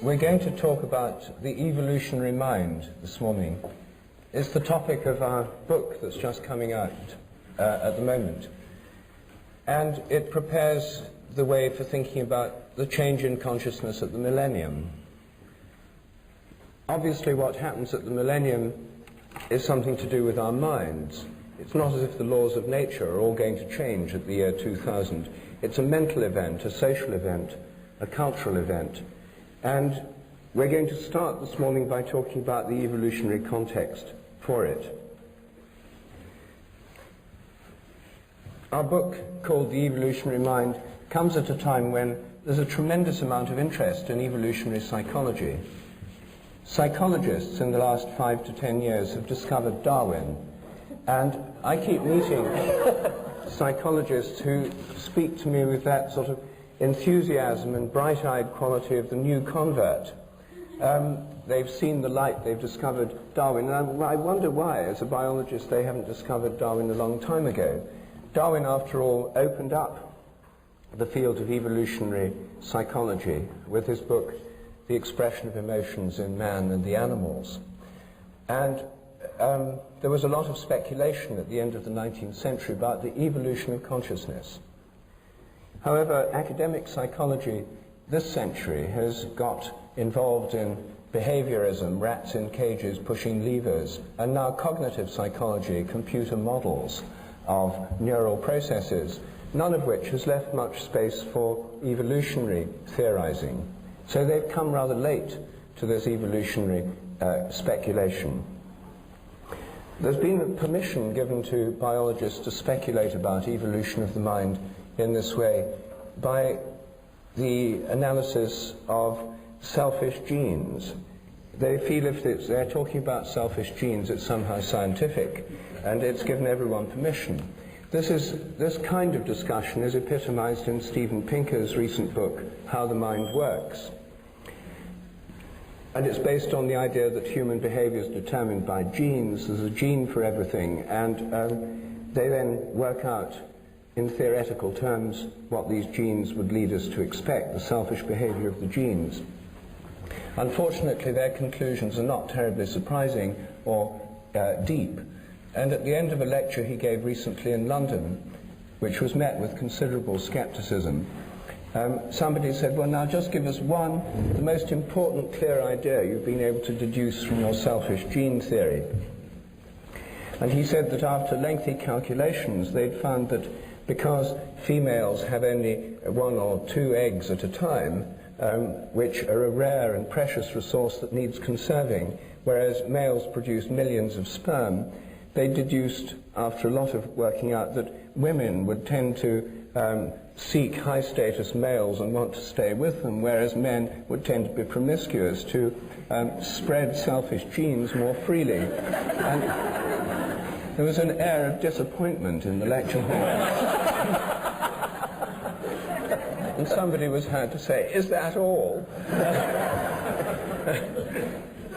We're going to talk about the evolutionary mind this morning. It's the topic of our book that's just coming out at the moment. And it prepares the way for thinking about the change in consciousness at the millennium. Obviously, what happens at the millennium is something to do with our minds. It's not as if the laws of nature are all going to change at the year 2000. It's a mental event, a social event, a cultural event. And we're going to start this morning by talking about the evolutionary context for it. Our book, called The Evolutionary Mind, comes at a time when there's a tremendous amount of interest in evolutionary psychology. Psychologists in the last 5 to 10 years have discovered Darwin, and I keep meeting psychologists who speak to me with that sort of enthusiasm and bright-eyed quality of the new convert. They've seen the light, they've discovered Darwin, and I wonder why, as a biologist, they haven't discovered Darwin a long time ago. Darwin, after all, opened up the field of evolutionary psychology with his book, The Expression of Emotions in Man and the Animals. And there was a lot of speculation at the end of the 19th century about the evolution of consciousness. However, academic psychology this century has got involved in behaviorism, rats in cages pushing levers, and now cognitive psychology, computer models of neural processes, none of which has left much space for evolutionary theorizing. So they've come rather late to this evolutionary speculation. There's been permission given to biologists to speculate about evolution of the mind in this way by the analysis of selfish genes. They feel if they're talking about selfish genes, it's somehow scientific, and it's given everyone permission. This kind of discussion is epitomized in Steven Pinker's recent book, How the Mind Works. And it's based on the idea that human behavior is determined by genes. There's a gene for everything, and they then work out in theoretical terms what these genes would lead us to expect, the selfish behavior of the genes. Unfortunately, their conclusions are not terribly surprising or deep. And at the end of a lecture he gave recently in London, which was met with considerable skepticism, somebody said, well, now just give us the most important clear idea you've been able to deduce from your selfish gene theory. And he said that after lengthy calculations, they'd found that because females have only 1 or 2 eggs at a time, which are a rare and precious resource that needs conserving, whereas males produce millions of sperm, they deduced, after a lot of working out, that women would tend to seek high-status males and want to stay with them, whereas men would tend to be promiscuous to spread selfish genes more freely. And there was an air of disappointment in the lecture hall. And somebody was heard to say, is that all?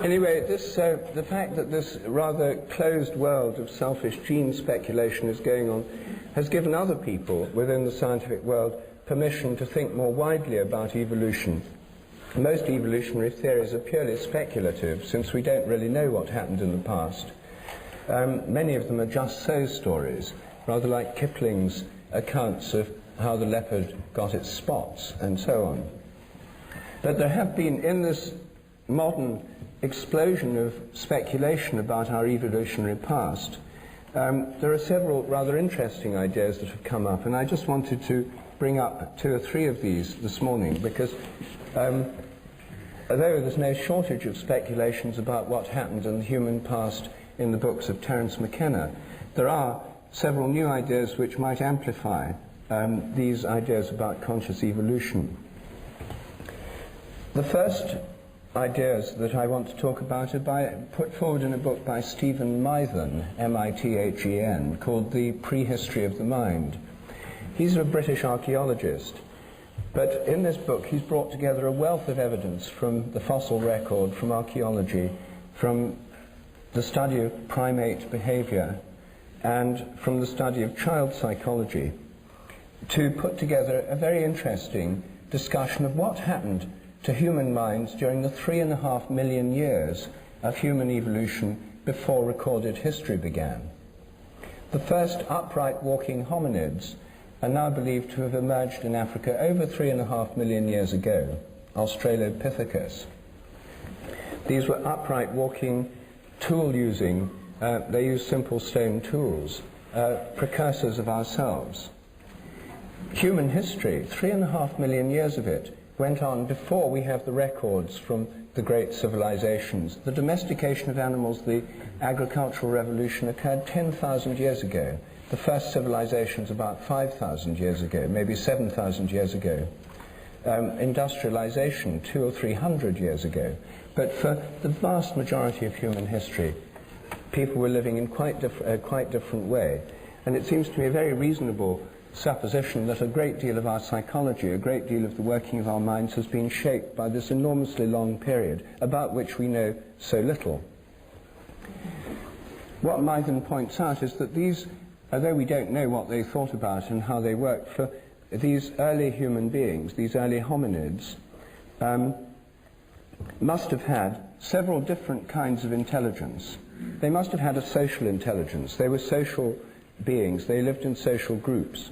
Anyway, the fact that this rather closed world of selfish gene speculation is going on has given other people within the scientific world permission to think more widely about evolution. Most evolutionary theories are purely speculative, since we don't really know what happened in the past. Many of them are just so stories, rather like Kipling's accounts of how the leopard got its spots and so on. But there have been, in this modern explosion of speculation about our evolutionary past, there are several rather interesting ideas that have come up, and I just wanted to bring up 2 or 3 of these this morning, because although there's no shortage of speculations about what happened in the human past in the books of Terence McKenna, there are several new ideas which might amplify these ideas about conscious evolution. The first ideas that I want to talk about are put forward in a book by Stephen Mithen, M-I-T-H-E-N, called The Prehistory of the Mind. He's a British archaeologist, but in this book he's brought together a wealth of evidence from the fossil record, from archaeology, from the study of primate behavior, and from the study of child psychology, to put together a very interesting discussion of what happened to human minds during the 3.5 million years of human evolution before recorded history began. The first upright walking hominids are now believed to have emerged in Africa over 3.5 million years ago, Australopithecus. These were upright walking, tool-using, they used simple stone tools, precursors of ourselves. Human history, 3.5 million years of it, went on before we have the records from the great civilizations. The domestication of animals, the agricultural revolution, occurred 10,000 years ago. The first civilizations about 5,000 years ago, maybe 7,000 years ago. Industrialization 200 or 300 years ago. But for the vast majority of human history, people were living in quite different way. And it seems to me a very reasonable supposition that a great deal of our psychology, a great deal of the working of our minds has been shaped by this enormously long period about which we know so little. What Mythen points out is that these, although we don't know what they thought about and how they worked, for these early human beings, these early hominids, must have had several different kinds of intelligence. They must have had a social intelligence. They were social beings. They lived in social groups.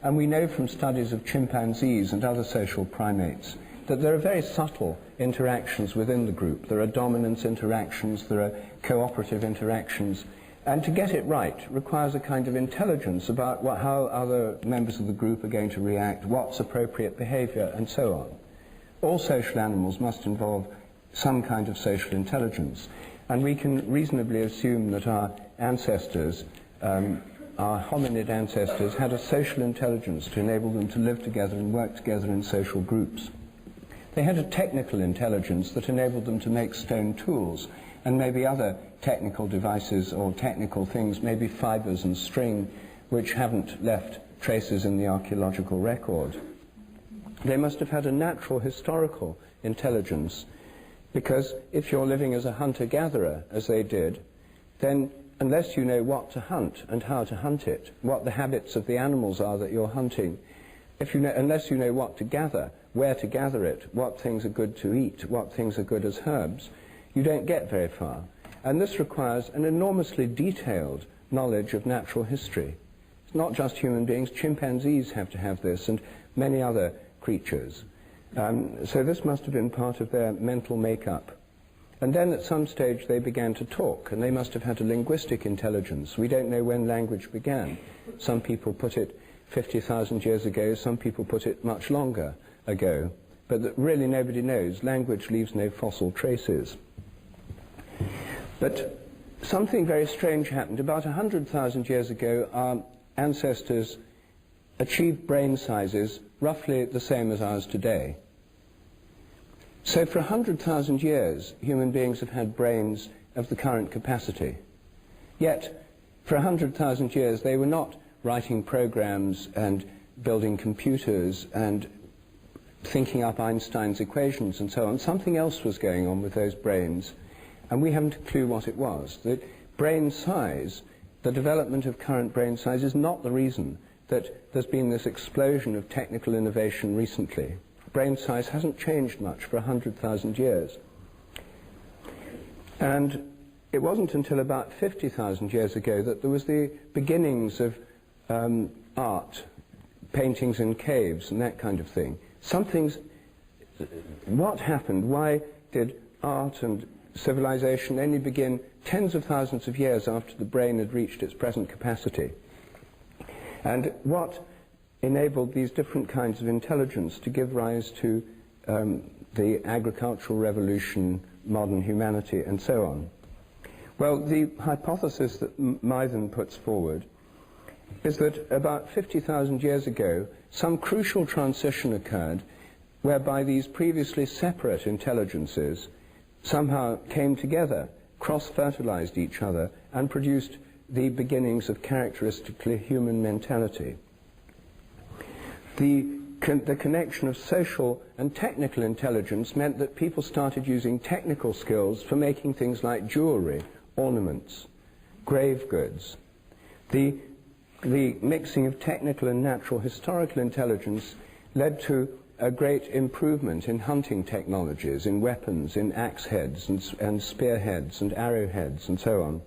And we know from studies of chimpanzees and other social primates that there are very subtle interactions within the group. There are dominance interactions, there are cooperative interactions. And to get it right requires a kind of intelligence about how other members of the group are going to react, what's appropriate behavior, and so on. All social animals must involve some kind of social intelligence. And we can reasonably assume that our ancestors, our hominid ancestors, had a social intelligence to enable them to live together and work together in social groups. They had a technical intelligence that enabled them to make stone tools and maybe other technical devices or technical things, maybe fibers and string, which haven't left traces in the archaeological record. They must have had a natural historical intelligence, because if you're living as a hunter-gatherer, as they did, then unless you know what to hunt and how to hunt it, what the habits of the animals are that you're hunting, unless you know what to gather, where to gather it, what things are good to eat, what things are good as herbs, you don't get very far. And this requires an enormously detailed knowledge of natural history. It's not just human beings, chimpanzees have to have this, and many other creatures. So this must have been part of their mental makeup. And then at some stage they began to talk, and they must have had a linguistic intelligence. We don't know when language began. Some people put it 50,000 years ago, some people put it much longer ago. But that really nobody knows. Language leaves no fossil traces. But something very strange happened. About 100,000 years ago, our ancestors achieved brain sizes roughly the same as ours today. So for 100,000 years, human beings have had brains of the current capacity. Yet, for 100,000 years, they were not writing programs and building computers and thinking up Einstein's equations and so on. Something else was going on with those brains, and we haven't a clue what it was. The brain size, the development of current brain size, is not the reason that there's been this explosion of technical innovation recently. Brain size hasn't changed much for 100,000 years. And it wasn't until about 50,000 years ago that there was the beginnings of art, paintings in caves and that kind of thing. What happened? Why did art and civilization only begin tens of thousands of years after the brain had reached its present capacity? And what enabled these different kinds of intelligence to give rise to the agricultural revolution, modern humanity, and so on? Well, the hypothesis that Mythen puts forward is that about 50,000 years ago, some crucial transition occurred whereby these previously separate intelligences somehow came together, cross-fertilized each other, and produced the beginnings of characteristically human mentality. The connection of social and technical intelligence meant that people started using technical skills for making things like jewelry, ornaments, grave goods. The mixing of technical and natural historical intelligence led to a great improvement in hunting technologies, in weapons, in axe heads and spearheads and arrowheads and so on.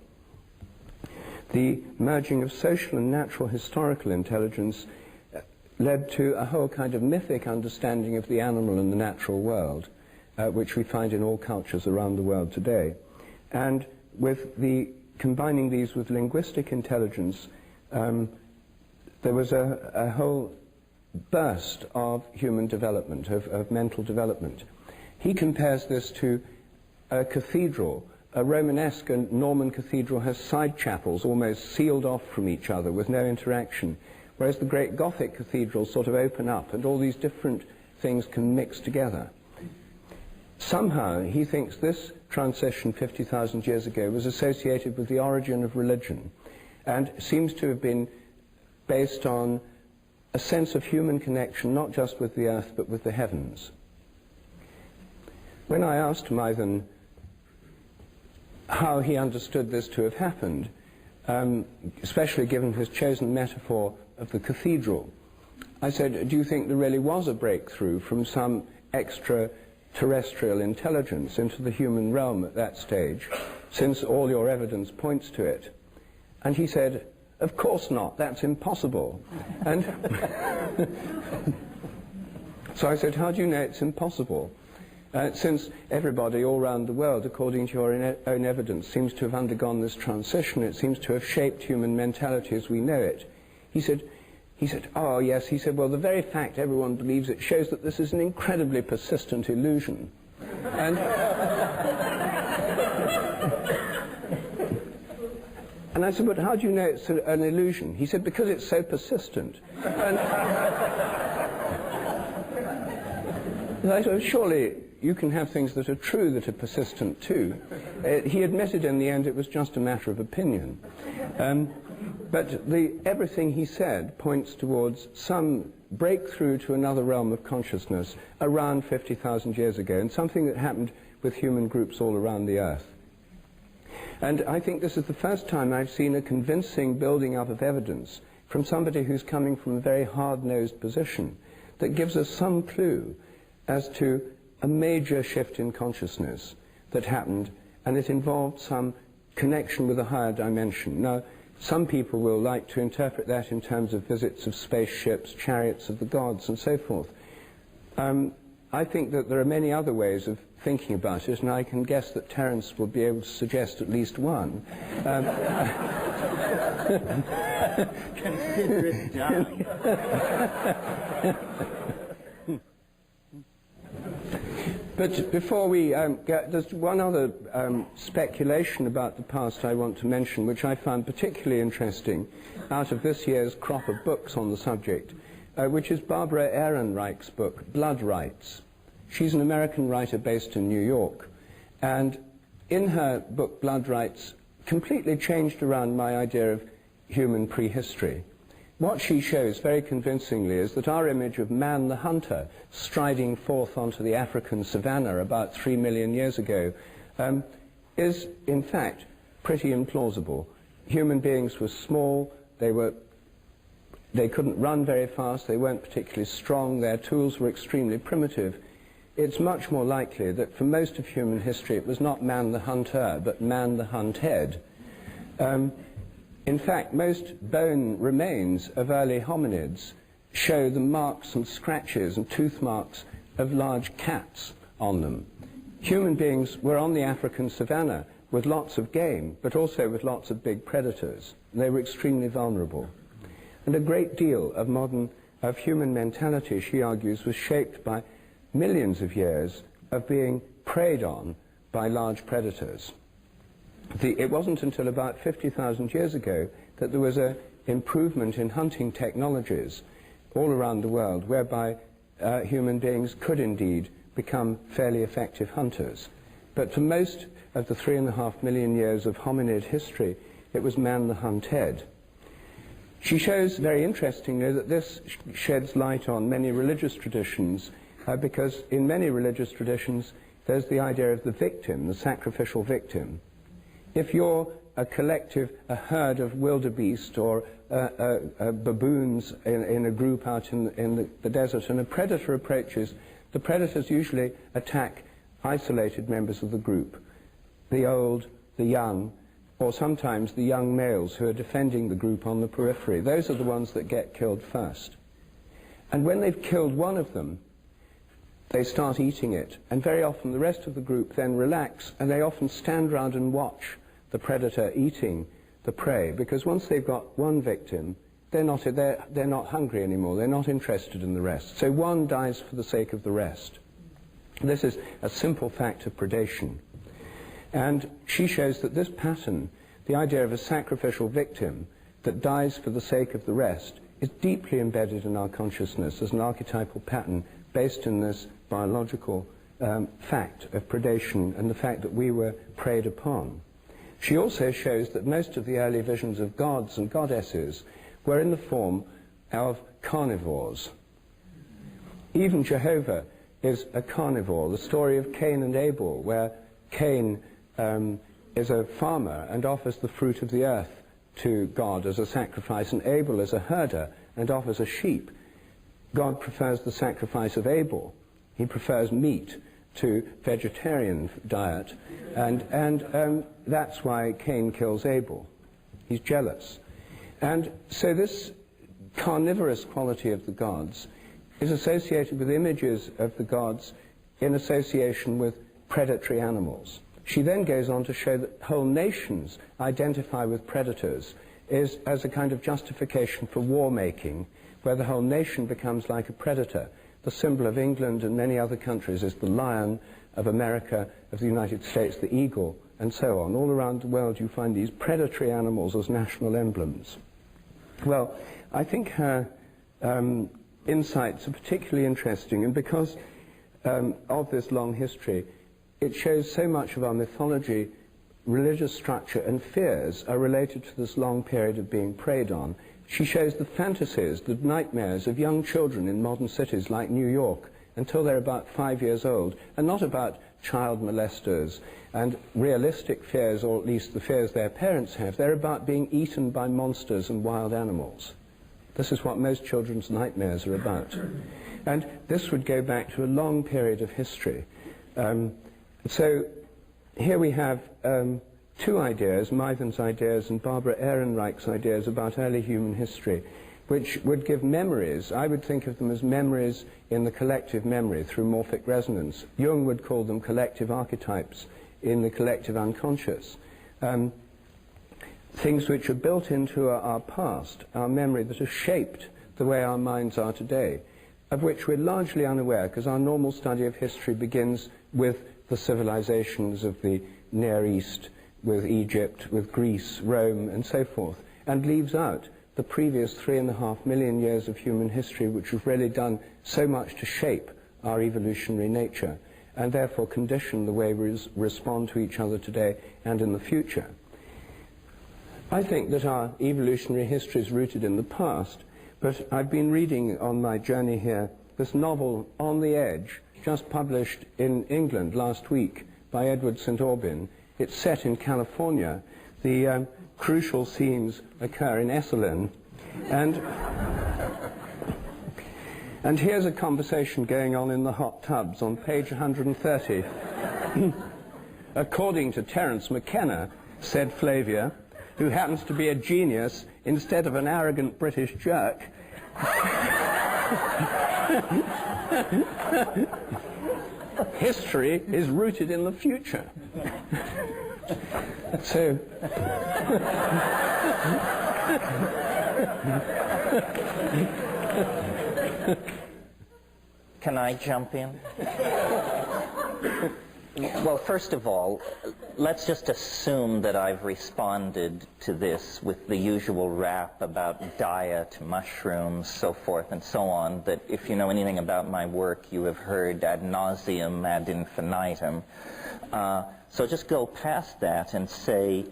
The merging of social and natural historical intelligence led to a whole kind of mythic understanding of the animal and the natural world, which we find in all cultures around the world today. And with combining these with linguistic intelligence, there was a whole burst of human development, of mental development. He compares this to a cathedral. A Romanesque and Norman cathedral has side chapels almost sealed off from each other with no interaction, whereas the great Gothic cathedrals sort of open up and all these different things can mix together. Somehow he thinks this transition 50,000 years ago was associated with the origin of religion and seems to have been based on a sense of human connection not just with the earth but with the heavens. When I asked Mythen how he understood this to have happened, especially given his chosen metaphor of the cathedral, I said, do you think there really was a breakthrough from some extraterrestrial intelligence into the human realm at that stage, since all your evidence points to it? And he said, of course not, that's impossible. And so I said, how do you know it's impossible? Since everybody all around the world, according to your own evidence, seems to have undergone this transition, it seems to have shaped human mentality as we know it. He said, oh yes, he said, well, the very fact everyone believes it shows that this is an incredibly persistent illusion. And I said, but how do you know it's an illusion? He said, because it's so persistent. And I said, surely you can have things that are true that are persistent too. He admitted in the end it was just a matter of opinion. But everything he said points towards some breakthrough to another realm of consciousness around 50,000 years ago, and something that happened with human groups all around the earth. And I think this is the first time I've seen a convincing building up of evidence from somebody who's coming from a very hard-nosed position that gives us some clue as to a major shift in consciousness that happened, and it involved some connection with a higher dimension. Now, some people will like to interpret that in terms of visits of spaceships, chariots of the gods, and so forth. I think that there are many other ways of thinking about it, and I can guess that Terence will be able to suggest at least one. Consider it done. But before we there's one other speculation about the past I want to mention, which I found particularly interesting out of this year's crop of books on the subject, which is Barbara Ehrenreich's book, Blood Rights. She's an American writer based in New York, and in her book, Blood Rights, completely changed around my idea of human prehistory. What she shows very convincingly is that our image of man the hunter striding forth onto the African savanna about 3 million years ago is, in fact, pretty implausible. Human beings were small, they couldn't run very fast, they weren't particularly strong, their tools were extremely primitive. It's much more likely that for most of human history it was not man the hunter, but man the hunted. In fact, most bone remains of early hominids show the marks and scratches and tooth marks of large cats on them. Human beings were on the African savanna with lots of game, but also with lots of big predators. They were extremely vulnerable. And a great deal of human mentality, she argues, was shaped by millions of years of being preyed on by large predators. It wasn't until about 50,000 years ago that there was an improvement in hunting technologies all around the world, whereby human beings could indeed become fairly effective hunters. But for most of the 3.5 million years of hominid history, it was man the hunted. She shows very interestingly that this sheds light on many religious traditions, because in many religious traditions there's the idea of the victim, the sacrificial victim. If you're a collective, a herd of wildebeest or baboons in a group out in the desert, and a predator approaches, the predators usually attack isolated members of the group, the old, the young, or sometimes the young males who are defending the group on the periphery. Those are the ones that get killed first. And when they've killed one of them, they start eating it, and very often the rest of the group then relax, and they often stand around and watch the predator eating the prey, because once they've got one victim, they're not hungry anymore, they're not interested in the rest. So one dies for the sake of the rest. This is a simple fact of predation. And she shows that this pattern, the idea of a sacrificial victim that dies for the sake of the rest, is deeply embedded in our consciousness as an archetypal pattern based in this biological fact of predation and the fact that we were preyed upon. She also shows that most of the early visions of gods and goddesses were in the form of carnivores. Even Jehovah is a carnivore. The story of Cain and Abel, where Cain is a farmer and offers the fruit of the earth to God as a sacrifice, and Abel is a herder and offers a sheep. God prefers the sacrifice of Abel. He prefers meat to vegetarian diet, and that's why Cain kills Abel. He's jealous. And so this carnivorous quality of the gods is associated with images of the gods in association with predatory animals. She then goes on to show that whole nations identify with predators as a kind of justification for war making, where the whole nation becomes like a predator. The symbol of England and many other countries is the lion, of America, of the United States, the eagle, and so on. All around the world you find these predatory animals as national emblems. Well, I think her insights are particularly interesting, and because of this long history, it shows so much of our mythology, religious structure, and fears are related to this long period of being preyed on. She shows the fantasies, the nightmares of young children in modern cities like New York until they're about 5 years old, and not about child molesters and realistic fears, or at least the fears their parents have. They're about being eaten by monsters and wild animals. This is what most children's nightmares are about. And this would go back to a long period of history. So here we have two ideas, Maiven's ideas and Barbara Ehrenreich's ideas about early human history, which would give memories. I would think of them as memories in the collective memory through morphic resonance. Jung would call them collective archetypes in the collective unconscious. Things which are built into our past, our memory, that have shaped the way our minds are today, of which we're largely unaware, because our normal study of history begins with the civilizations of the Near East, with Egypt, with Greece, Rome, and so forth, and leaves out the previous 3.5 million years of human history, which have really done so much to shape our evolutionary nature, and therefore condition the way we respond to each other today and in the future. I think that our evolutionary history is rooted in the past, but I've been reading on my journey here this novel, On the Edge, just published in England last week by Edward St. Aubyn. It's set in California. The crucial scenes occur in Esalen. And here's a conversation going on in the hot tubs on page 130. According to Terence McKenna, said Flavia, who happens to be a genius instead of an arrogant British jerk, history is rooted in the future. So, can I jump in? Well, first of all, let's just assume that I've responded to this with the usual rap about diet, mushrooms, so forth and so on, that if you know anything about my work, you have heard ad nauseum, ad infinitum. So just go past that and say,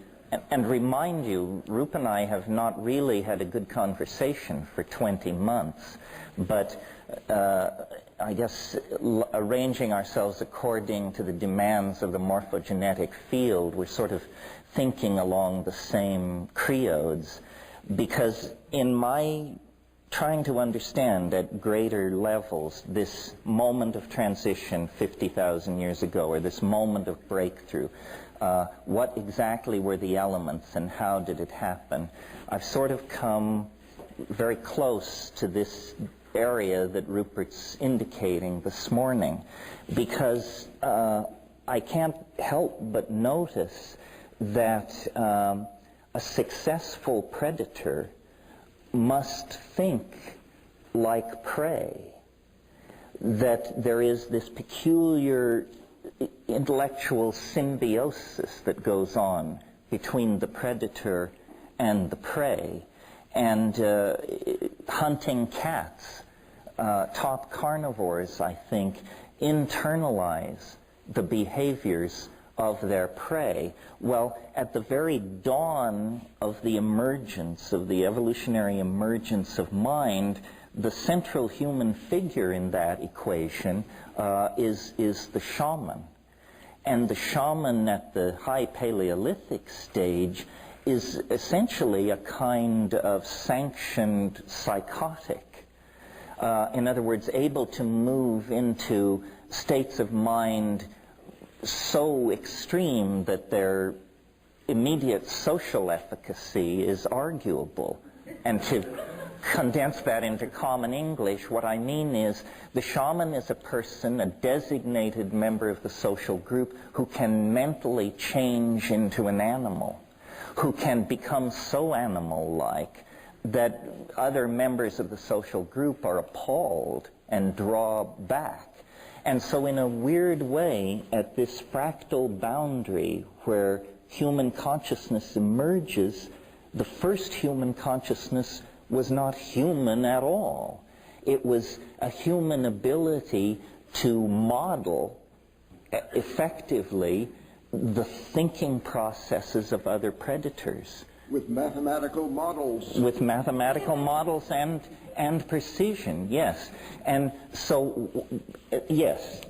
and remind you, Roop and I have not really had a good conversation for 20 months, but I guess arranging ourselves according to the demands of the morphogenetic field, we're sort of thinking along the same creodes. because in my trying to understand at greater levels this moment of transition 50,000 years ago, or this moment of breakthrough, what exactly were the elements and how did it happen, I've sort of come very close to this area that Rupert's indicating this morning, because I can't help but notice that a successful predator must think like prey, that there is this peculiar intellectual symbiosis that goes on between the predator and the prey. And hunting cats, top carnivores, I think, internalize the behaviors of their prey. Well, at the very dawn of the emergence, of the evolutionary emergence of mind, the central human figure in that equation is the shaman. And the shaman at the high Paleolithic stage is essentially a kind of sanctioned psychotic. In other words, able to move into states of mind so extreme that their immediate social efficacy is arguable. And to condense that into common English, what I mean is the shaman is a person, a designated member of the social group, who can mentally change into an animal, who can become so animal-like that other members of the social group are appalled and draw back. And so in a weird way, at this fractal boundary where human consciousness emerges, the first human consciousness was not human at all. It was a human ability to model effectively the thinking processes of other predators. With mathematical models. With mathematical models and precision, yes. And so, yes,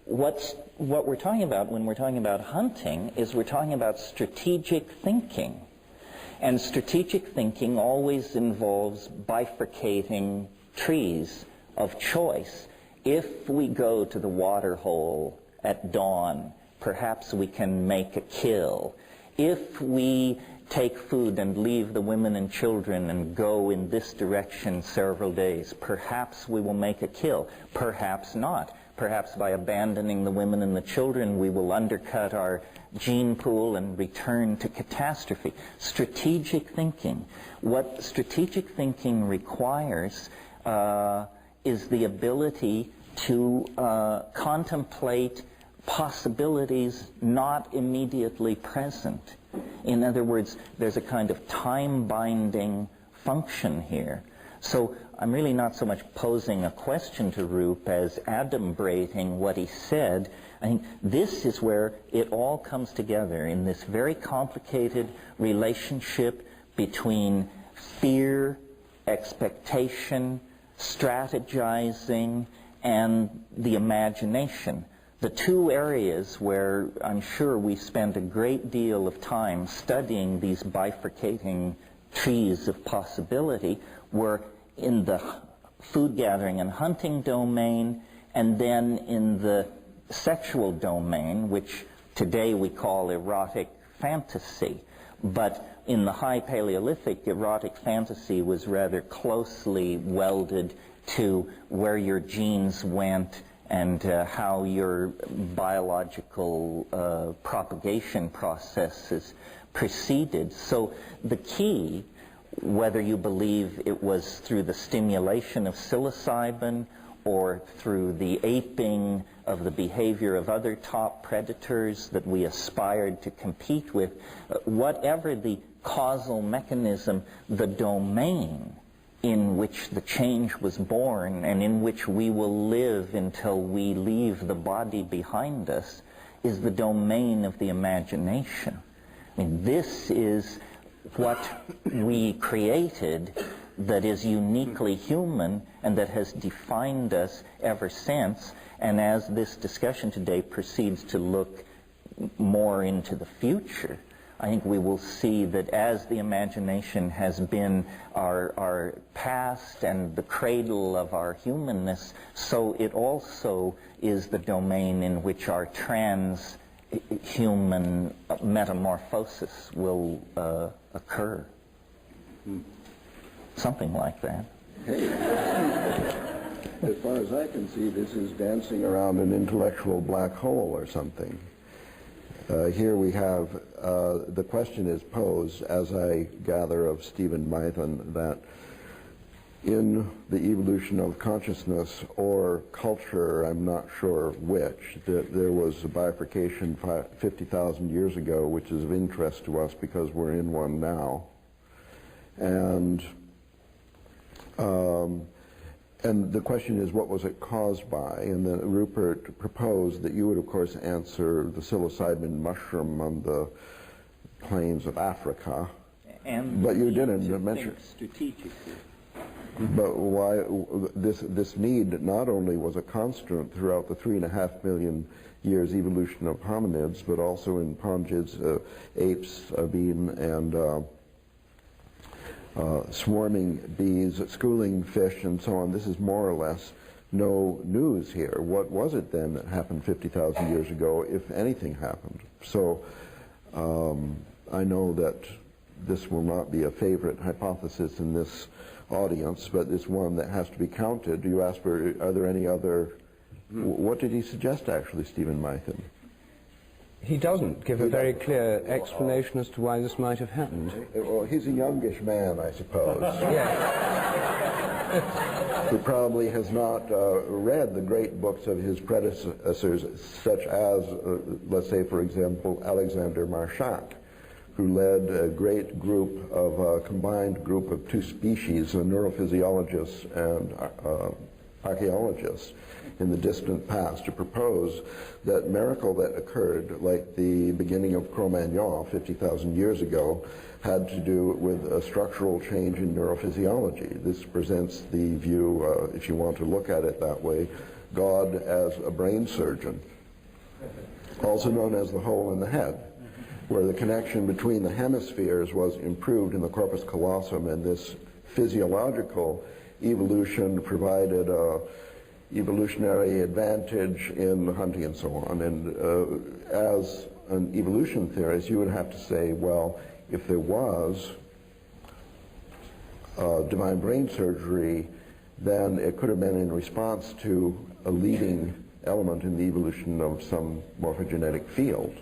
what we're talking about when we're talking about hunting is we're talking about strategic thinking. And strategic thinking always involves bifurcating trees of choice. If we go to the water hole at dawn, perhaps we can make a kill. If we take food and leave the women and children and go in this direction several days, perhaps we will make a kill. Perhaps not. Perhaps by abandoning the women and the children, we will undercut our gene pool and return to catastrophe. Strategic thinking. What strategic thinking requires is the ability to contemplate possibilities not immediately present. In other words, there's a kind of time-binding function here. So I'm really not so much posing a question to Roop as adumbrating what he said. I think this is where it all comes together in this very complicated relationship between fear, expectation, strategizing, and the imagination. The two areas where I'm sure we spent a great deal of time studying these bifurcating trees of possibility were in the food gathering and hunting domain, and then in the sexual domain, which today we call erotic fantasy. But in the high Paleolithic, erotic fantasy was rather closely welded to where your genes went and how your biological propagation processes proceeded. So the key, whether you believe it was through the stimulation of psilocybin or through the aping of the behavior of other top predators that we aspired to compete with, whatever the causal mechanism, the domain in which the change was born and in which we will live until we leave the body behind us is the domain of the imagination. I mean, this is what we created that is uniquely human and that has defined us ever since. And as this discussion today proceeds to look more into the future, I think we will see that as the imagination has been our past and the cradle of our humanness, so it also is the domain in which our trans-human metamorphosis will occur. Something like that. Hey, as far as I can see, this is dancing around an intellectual black hole or something. Here we have, the question is posed, as I gather of Stephen Mythen, that in the evolution of consciousness or culture, I'm not sure which, that there was a bifurcation 50,000 years ago, which is of interest to us because we're in one now. And the question is, what was it caused by? And then Rupert proposed that you would, of course, answer the psilocybin mushroom on the plains of Africa. But you didn't mention strategically. But why this need not only was a constant throughout the 3.5 million years evolution of hominids, but also in pongids, apes, bean, and swarming bees, schooling fish, and so on. This is more or less no news here. What was it then that happened 50,000 years ago, if anything happened? So I know that this will not be a favorite hypothesis in this audience, but it's one that has to be counted. You asked for, are there any other, what did he suggest actually, Stephen Mythen? He doesn't give a very clear explanation as to why this might have happened. Well, he's a youngish man, I suppose. Yes. Who probably has not read the great books of his predecessors, such as, let's say, for example, Alexander Marchak, who led a great group of, combined group of two species, neurophysiologists and archaeologists, in the distant past, to propose that miracle that occurred, like the beginning of Cro-Magnon 50,000 years ago, had to do with a structural change in neurophysiology. This presents the view, if you want to look at it that way, God as a brain surgeon, also known as the hole in the head, where the connection between the hemispheres was improved in the corpus callosum, and this physiological evolution provided a evolutionary advantage in hunting and so on. And as an evolution theorist, you would have to say, well, if there was divine brain surgery, then it could have been in response to a leading element in the evolution of some morphogenetic field.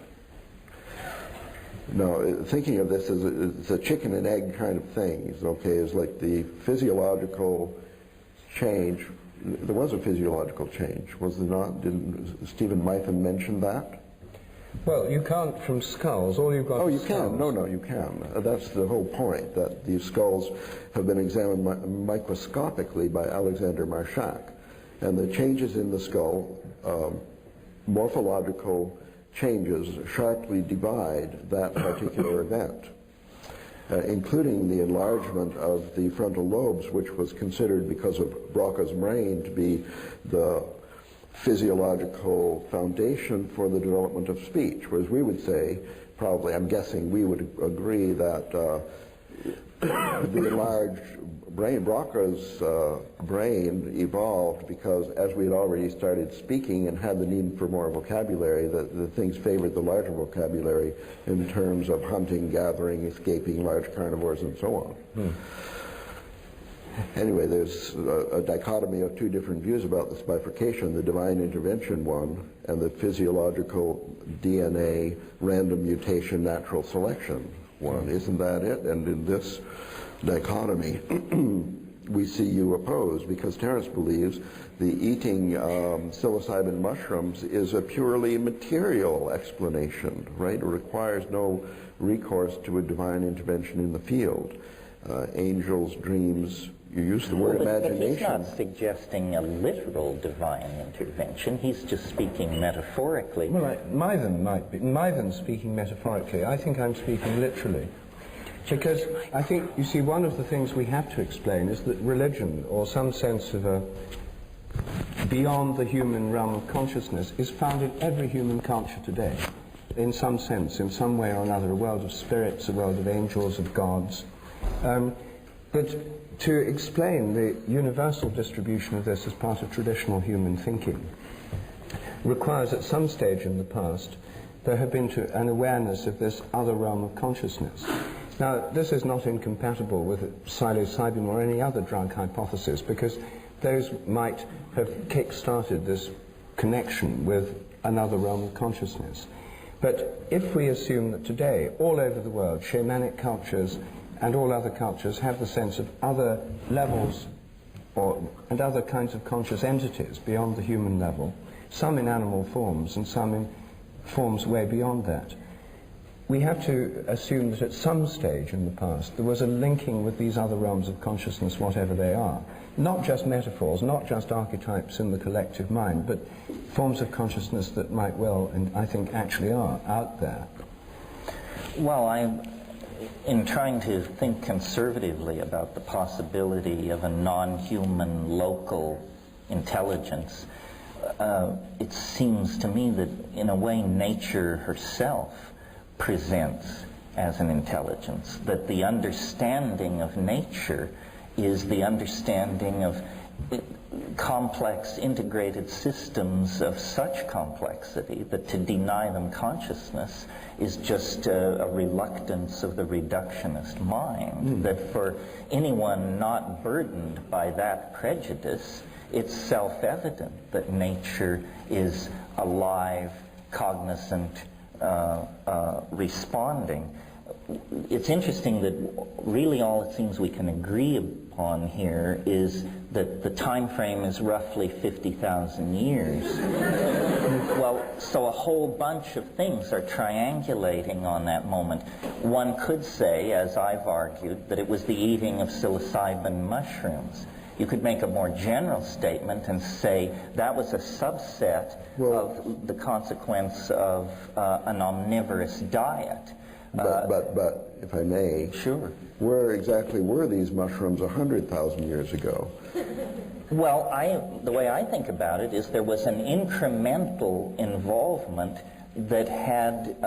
Now, thinking of this as it's a chicken and egg kind of thing, okay, is like the physiological change. There was a physiological change, was there not? Didn't Stephen Mythen mention that? Well, you can't from skulls. All you've got. Oh, you skulls. can. No, you can. That's the whole point, that these skulls have been examined microscopically by Alexander Marchak. And the changes in the skull, morphological changes, sharply divide that particular event, including the enlargement of the frontal lobes, which was considered, because of Broca's brain, to be the physiological foundation for the development of speech. Whereas we would say, probably, I'm guessing we would agree that the enlarged brain, Broca's brain evolved because as we had already started speaking and had the need for more vocabulary, the things favored the larger vocabulary in terms of hunting, gathering, escaping large carnivores, and so on. Anyway, there's a dichotomy of two different views about this bifurcation, the divine intervention one and the physiological DNA random mutation natural selection one. Isn't that it? And in this dichotomy, we see you opposed, because Terence believes the eating psilocybin mushrooms is a purely material explanation, right? It requires no recourse to a divine intervention in the field. Angels, dreams, you use the word imagination. But he's not suggesting a literal divine intervention. He's just speaking metaphorically. Well, Mythen might be. Mythen's speaking metaphorically. I think I'm speaking literally. Because I think, you see, one of the things we have to explain is that religion, or some sense of a beyond the human realm of consciousness, is found in every human culture today. in some sense, in some way or another, a world of spirits, a world of angels, of gods. But to explain the universal distribution of this as part of traditional human thinking requires at some stage in the past there have been an awareness of this other realm of consciousness. Now, this is not incompatible with psilocybin or any other drug hypothesis, because those might have kick-started this connection with another realm of consciousness. But if we assume that today, all over the world, shamanic cultures and all other cultures have the sense of other levels and other kinds of conscious entities beyond the human level, some in animal forms and some in forms way beyond that, we have to assume that at some stage in the past there was a linking with these other realms of consciousness, whatever they are. Not just metaphors, not just archetypes in the collective mind, but forms of consciousness that might well, and I think actually are, out there. Well, in trying to think conservatively about the possibility of a non-human local intelligence, it seems to me that in a way nature herself presents as an intelligence, that the understanding of nature is the understanding of complex integrated systems of such complexity that to deny them consciousness is just a reluctance of the reductionist mind, that for anyone not burdened by that prejudice, it's self-evident that nature is alive, cognizant, responding. It's interesting that really all it seems we can agree upon here is that the time frame is roughly 50,000 years. Well, so a whole bunch of things are triangulating on that moment. One could say, as I've argued, that it was the eating of psilocybin mushrooms. You could make a more general statement and say that was a subset of the consequence of an omnivorous diet. But if I may, sure. Where exactly were these mushrooms 100,000 years ago? Well, the way I think about it is there was an incremental involvement that had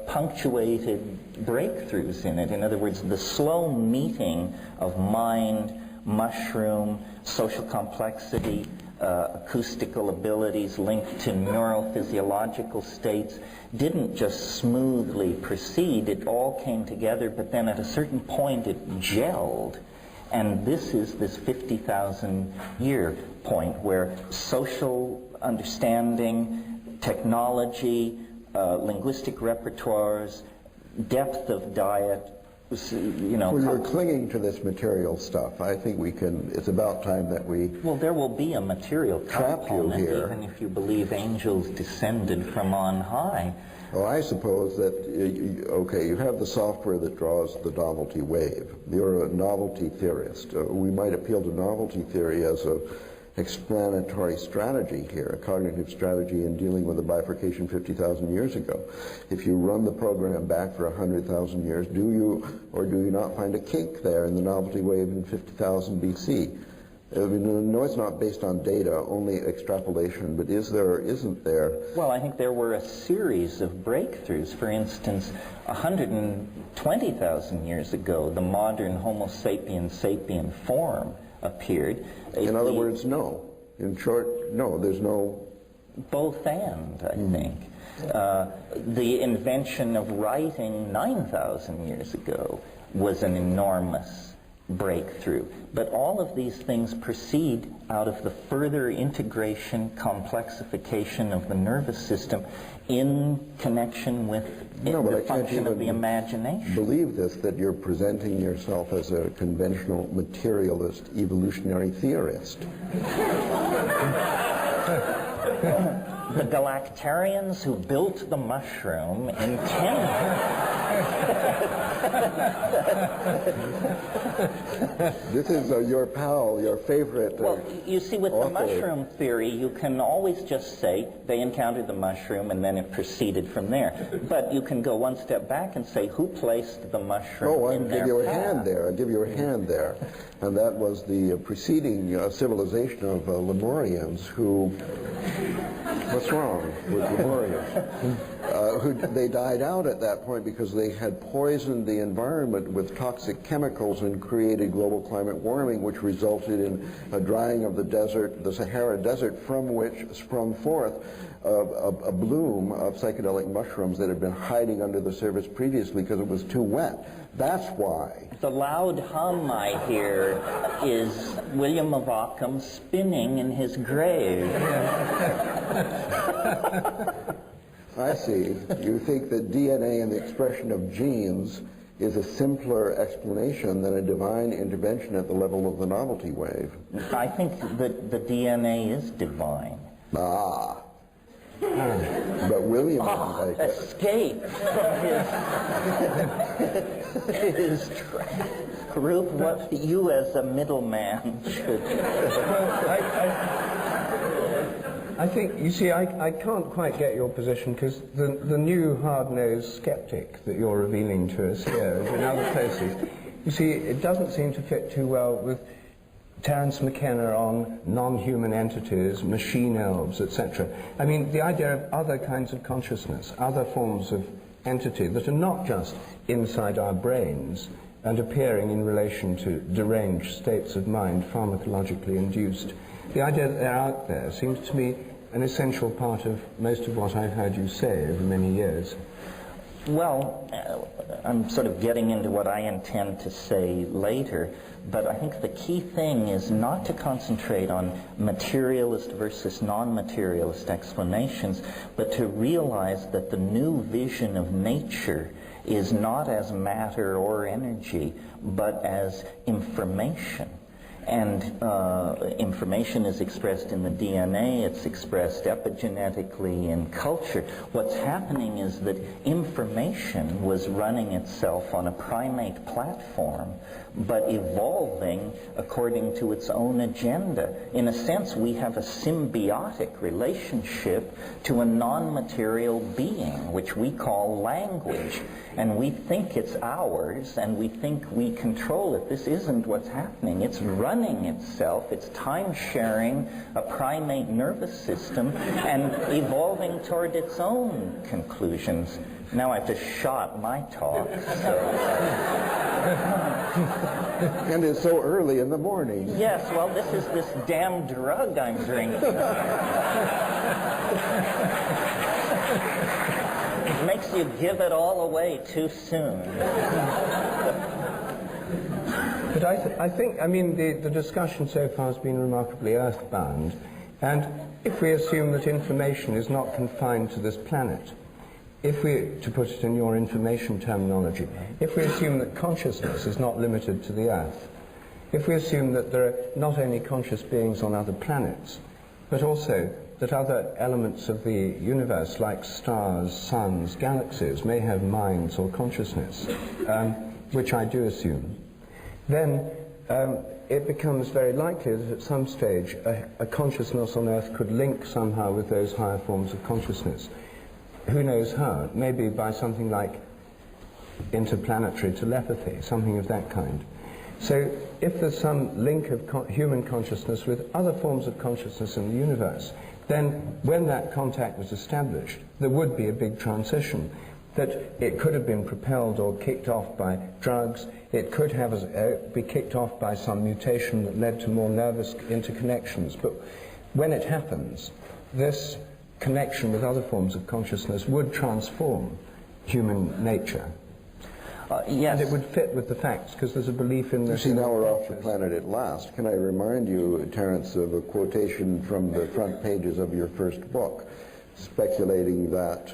punctuated breakthroughs in it. In other words, the slow meeting of mind, mushroom, social complexity, acoustical abilities linked to neurophysiological states didn't just smoothly proceed. It all came together, but then at a certain point it gelled. And this is this 50,000 year point where social understanding, technology, linguistic repertoires, depth of diet, Well, you're clinging to this material stuff. I think it's about time that we... Well, there will be a material component, here. even if you believe angels descended from on high. Well, I suppose that, you have the software that draws the novelty wave. You're a novelty theorist. We might appeal to novelty theory as a explanatory strategy here, a cognitive strategy in dealing with the bifurcation 50,000 years ago. If you run the program back for 100,000 years, do you or do you not find a kink there in the novelty wave in 50,000 BC? I mean, no, it's not based on data, only extrapolation, but is there or isn't there? Well, I think there were a series of breakthroughs. For instance, 120,000 years ago, the modern Homo sapiens sapien form appeared. In other words, no. In short, no, there's no... Both and, I think. The invention of writing 9,000 years ago was an enormous breakthrough. But all of these things proceed out of the further integration, complexification of the nervous system in connection with the function of the imagination. Believe this, that you're presenting yourself as a conventional materialist evolutionary theorist. The galactarians who built the mushroom intended... This is your pal, your favorite Well, you see, with author. the mushroom theory, you can always just say they encountered the mushroom and then it proceeded from there. But you can go one step back and say, who placed the mushroom in their path? I'll give you a hand there. And that was the preceding civilization of Lemurians who... What's wrong with Lemurians? they died out at that point because they had poisoned the environment with toxic chemicals and created global climate warming, which resulted in a drying of the desert, the Sahara Desert, from which sprung forth a bloom of psychedelic mushrooms that had been hiding under the surface previously because it was too wet. That's why. The loud hum I hear is William of Ockham spinning in his grave. I see. You think that DNA and the expression of genes is a simpler explanation than a divine intervention at the level of the novelty wave. I think that the DNA is divine. Ah. But William didn't like it. Escape from his group. What you as a middleman should. I think, you see, I can't quite get your position because the new hard-nosed skeptic that you're revealing to us here and in other places, you see, it doesn't seem to fit too well with Terence McKenna on non-human entities, machine elves, etc. I mean, the idea of other kinds of consciousness, other forms of entity that are not just inside our brains and appearing in relation to deranged states of mind, pharmacologically induced. The idea that they're out there seems to me an essential part of most of what I've heard you say over many years. Well, I'm sort of getting into what I intend to say later, but I think the key thing is not to concentrate on materialist versus non-materialist explanations, but to realize that the new vision of nature is not as matter or energy, but as information. And information is expressed in the DNA, it's expressed epigenetically in culture. What's happening is that information was running itself on a primate platform, but evolving according to its own agenda. In a sense, we have a symbiotic relationship to a non-material being, which we call language. And we think it's ours, and we think we control it. This isn't what's happening. It's running itself. It's time-sharing a primate nervous system and evolving toward its own conclusions. Now I have to shot my talk. And it's so early in the morning. Yes, well, this is this damn drug I'm drinking. It makes you give it all away too soon. But I think, I mean, the discussion so far has been remarkably earthbound, and if we assume that information is not confined to this planet, if we, to put it in your information terminology, if we assume that consciousness is not limited to the Earth, if we assume that there are not only conscious beings on other planets, but also that other elements of the universe, like stars, suns, galaxies, may have minds or consciousness, which I do assume, then it becomes very likely that at some stage a consciousness on Earth could link somehow with those higher forms of consciousness. Who knows how? Maybe by something like interplanetary telepathy, something of that kind. So if there's some link of human consciousness with other forms of consciousness in the universe, then when that contact was established, there would be a big transition. That it could have been propelled or kicked off by drugs, it could have be kicked off by some mutation that led to more nervous interconnections. But when it happens, this connection with other forms of consciousness would transform human nature. Yes. And it would fit with the facts, because there's a belief in this. You see, now we're off the planet at last. Can I remind you, Terence, of a quotation from the front pages of your first book, speculating that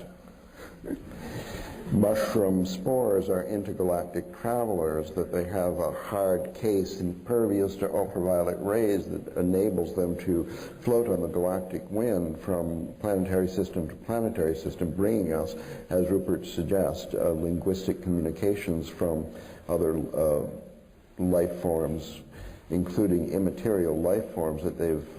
mushroom spores are intergalactic travelers, that they have a hard case impervious to ultraviolet rays that enables them to float on the galactic wind from planetary system to planetary system, bringing us, as Rupert suggests, linguistic communications from other life forms, including immaterial life forms that they've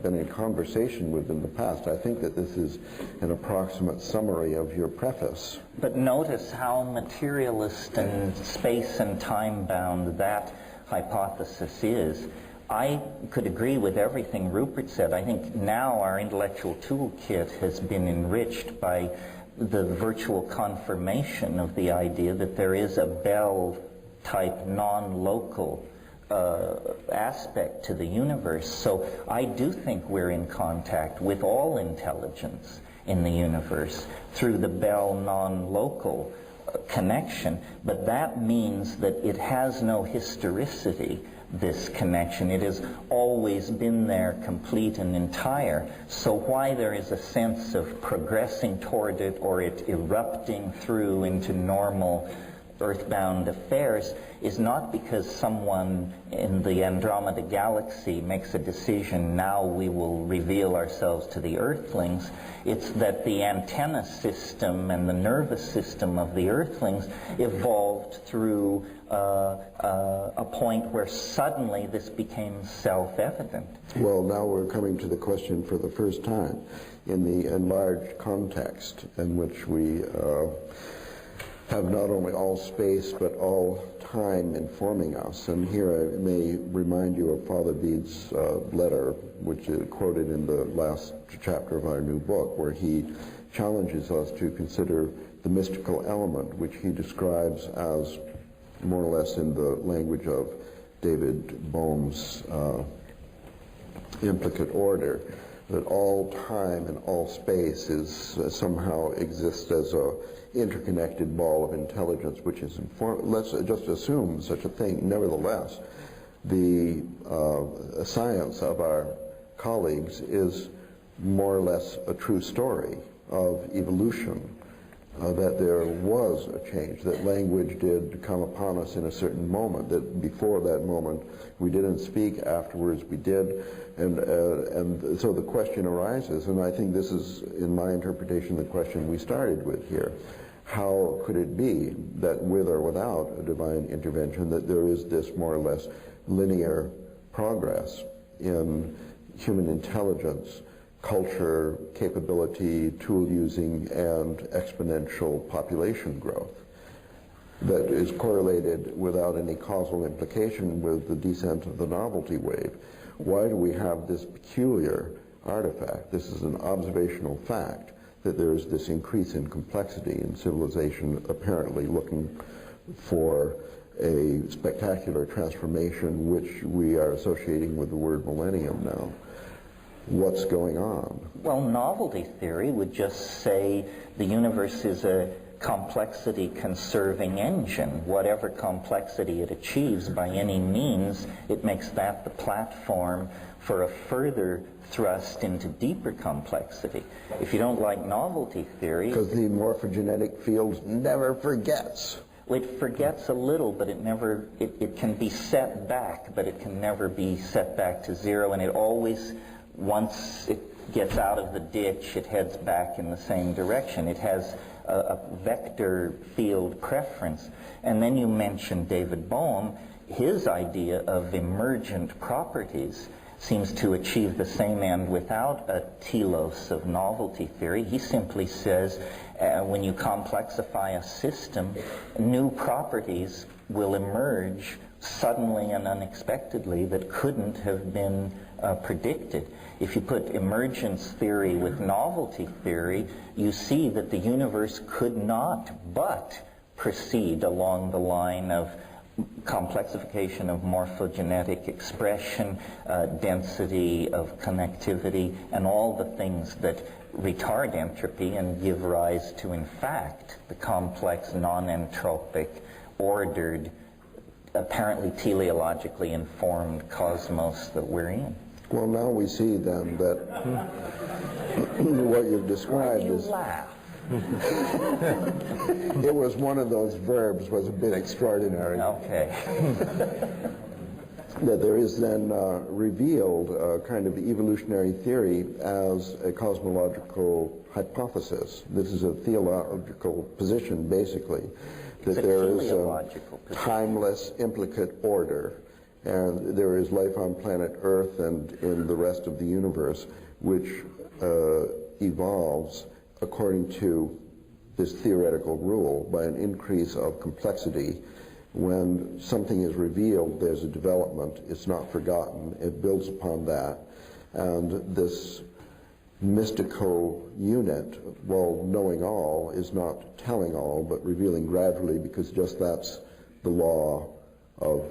been in conversation with in the past. I think that this is an approximate summary of your preface. But notice how materialist and space and time-bound that hypothesis is. I could agree with everything Rupert said. I think now our intellectual toolkit has been enriched by the virtual confirmation of the idea that there is a Bell-type non-local aspect to the universe. So I do think we're in contact with all intelligence in the universe through the Bell non-local connection, but that means that it has no historicity, this connection. It has always been there, complete and entire. So why there is a sense of progressing toward it or it erupting through into normal earthbound affairs is not because someone in the Andromeda galaxy makes a decision, now we will reveal ourselves to the Earthlings. It's that the antenna system and the nervous system of the Earthlings evolved through a point where suddenly this became self-evident. Well, now we're coming to the question for the first time in the enlarged context in which we have not only all space but all time informing us. And here I may remind you of Father Bede's letter, which is quoted in the last chapter of our new book, where he challenges us to consider the mystical element, which he describes as, more or less in the language of David Bohm's implicate order, that all time and all space is somehow exists as a interconnected ball of intelligence which is informed. Let's just assume such a thing. Nevertheless, the science of our colleagues is more or less a true story of evolution, that there was a change, that language did come upon us in a certain moment, that before that moment we didn't speak, afterwards we did, and so the question arises, and I think this is, in my interpretation, the question we started with here. How could it be that with or without a divine intervention that there is this more or less linear progress in human intelligence, culture, capability, tool using, and exponential population growth that is correlated without any causal implication with the descent of the novelty wave? Why do we have this peculiar artifact? This is an observational fact that there is this increase in complexity in civilization, apparently looking for a spectacular transformation, which we are associating with the word millennium now. What's going on? Well, novelty theory would just say the universe is a complexity conserving engine. Whatever complexity it achieves by any means, it makes that the platform for a further thrust into deeper complexity. If you don't like novelty theory... Because the morphogenetic field never forgets. It forgets a little, but it can be set back, but it can never be set back to zero, and it always, once it gets out of the ditch, it heads back in the same direction. It has a vector field preference. And then you mentioned David Bohm. His idea of emergent properties seems to achieve the same end without a telos of novelty theory. He simply says when you complexify a system, new properties will emerge suddenly and unexpectedly that couldn't have been predicted. If you put emergence theory with novelty theory, you see that the universe could not but proceed along the line of complexification of morphogenetic expression, density of connectivity, and all the things that retard entropy and give rise to, in fact, the complex, non-entropic, ordered, apparently teleologically informed cosmos that we're in. Well, now we see then that what you've described is... laugh. It was one of those verbs, was a bit extraordinary. Okay. That there is then revealed a kind of evolutionary theory as a cosmological hypothesis. This is a theological position, basically, that there is a timeless implicate order, and there is life on planet Earth and in the rest of the universe, which evolves according to this theoretical rule by an increase of complexity. When something is revealed, there's a development. It's not forgotten. It builds upon that. And this mystical unit. Well, knowing all is not telling all, but revealing gradually, because just that's the law of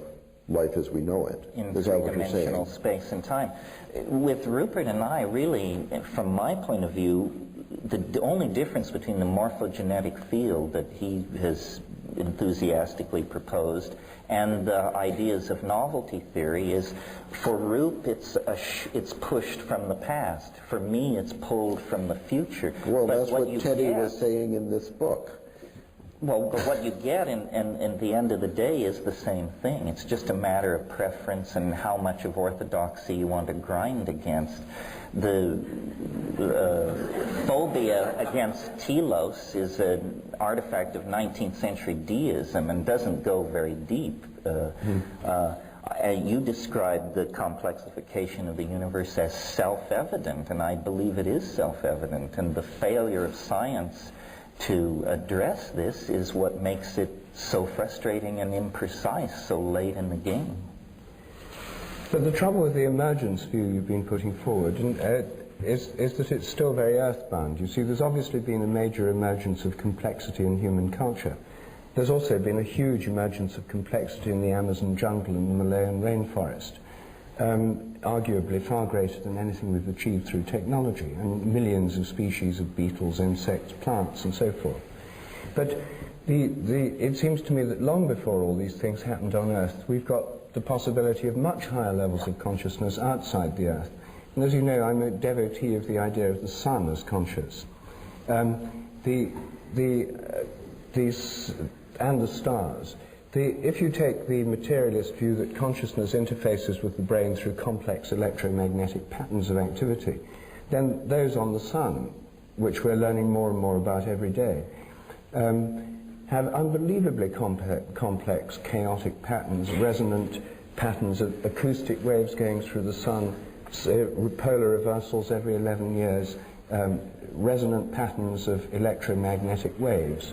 life as we know it. In Is that what you're saying? three-dimensional space and time. With Rupert and I, really, from my point of view, the only difference between the morphogenetic field that he has enthusiastically proposed and the ideas of novelty theory is, for Roop, it's pushed from the past. For me, it's pulled from the future. Well, but that's what Teddy was saying in this book. Well, but what you get in the end of the day is the same thing. It's just a matter of preference and how much of orthodoxy you want to grind against. The phobia against telos is an artifact of 19th century deism and doesn't go very deep. You described the complexification of the universe as self-evident, and I believe it is self-evident. And the failure of science to address this is what makes it so frustrating and imprecise so late in the game. But the trouble with the emergence view you've been putting forward is that it's still very earthbound. You see, there's obviously been a major emergence of complexity in human culture. There's also been a huge emergence of complexity in the Amazon jungle and the Malayan rainforest, arguably far greater than anything we've achieved through technology, and millions of species of beetles, insects, plants, and so forth. But it seems to me that long before all these things happened on Earth, we've got the possibility of much higher levels of consciousness outside the Earth. And as you know, I'm a devotee of the idea of the sun as conscious. And the stars. If you take the materialist view that consciousness interfaces with the brain through complex electromagnetic patterns of activity, then those on the sun, which we're learning more and more about every day, have unbelievably complex, chaotic patterns, resonant patterns of acoustic waves going through the sun, polar reversals every 11 years, resonant patterns of electromagnetic waves.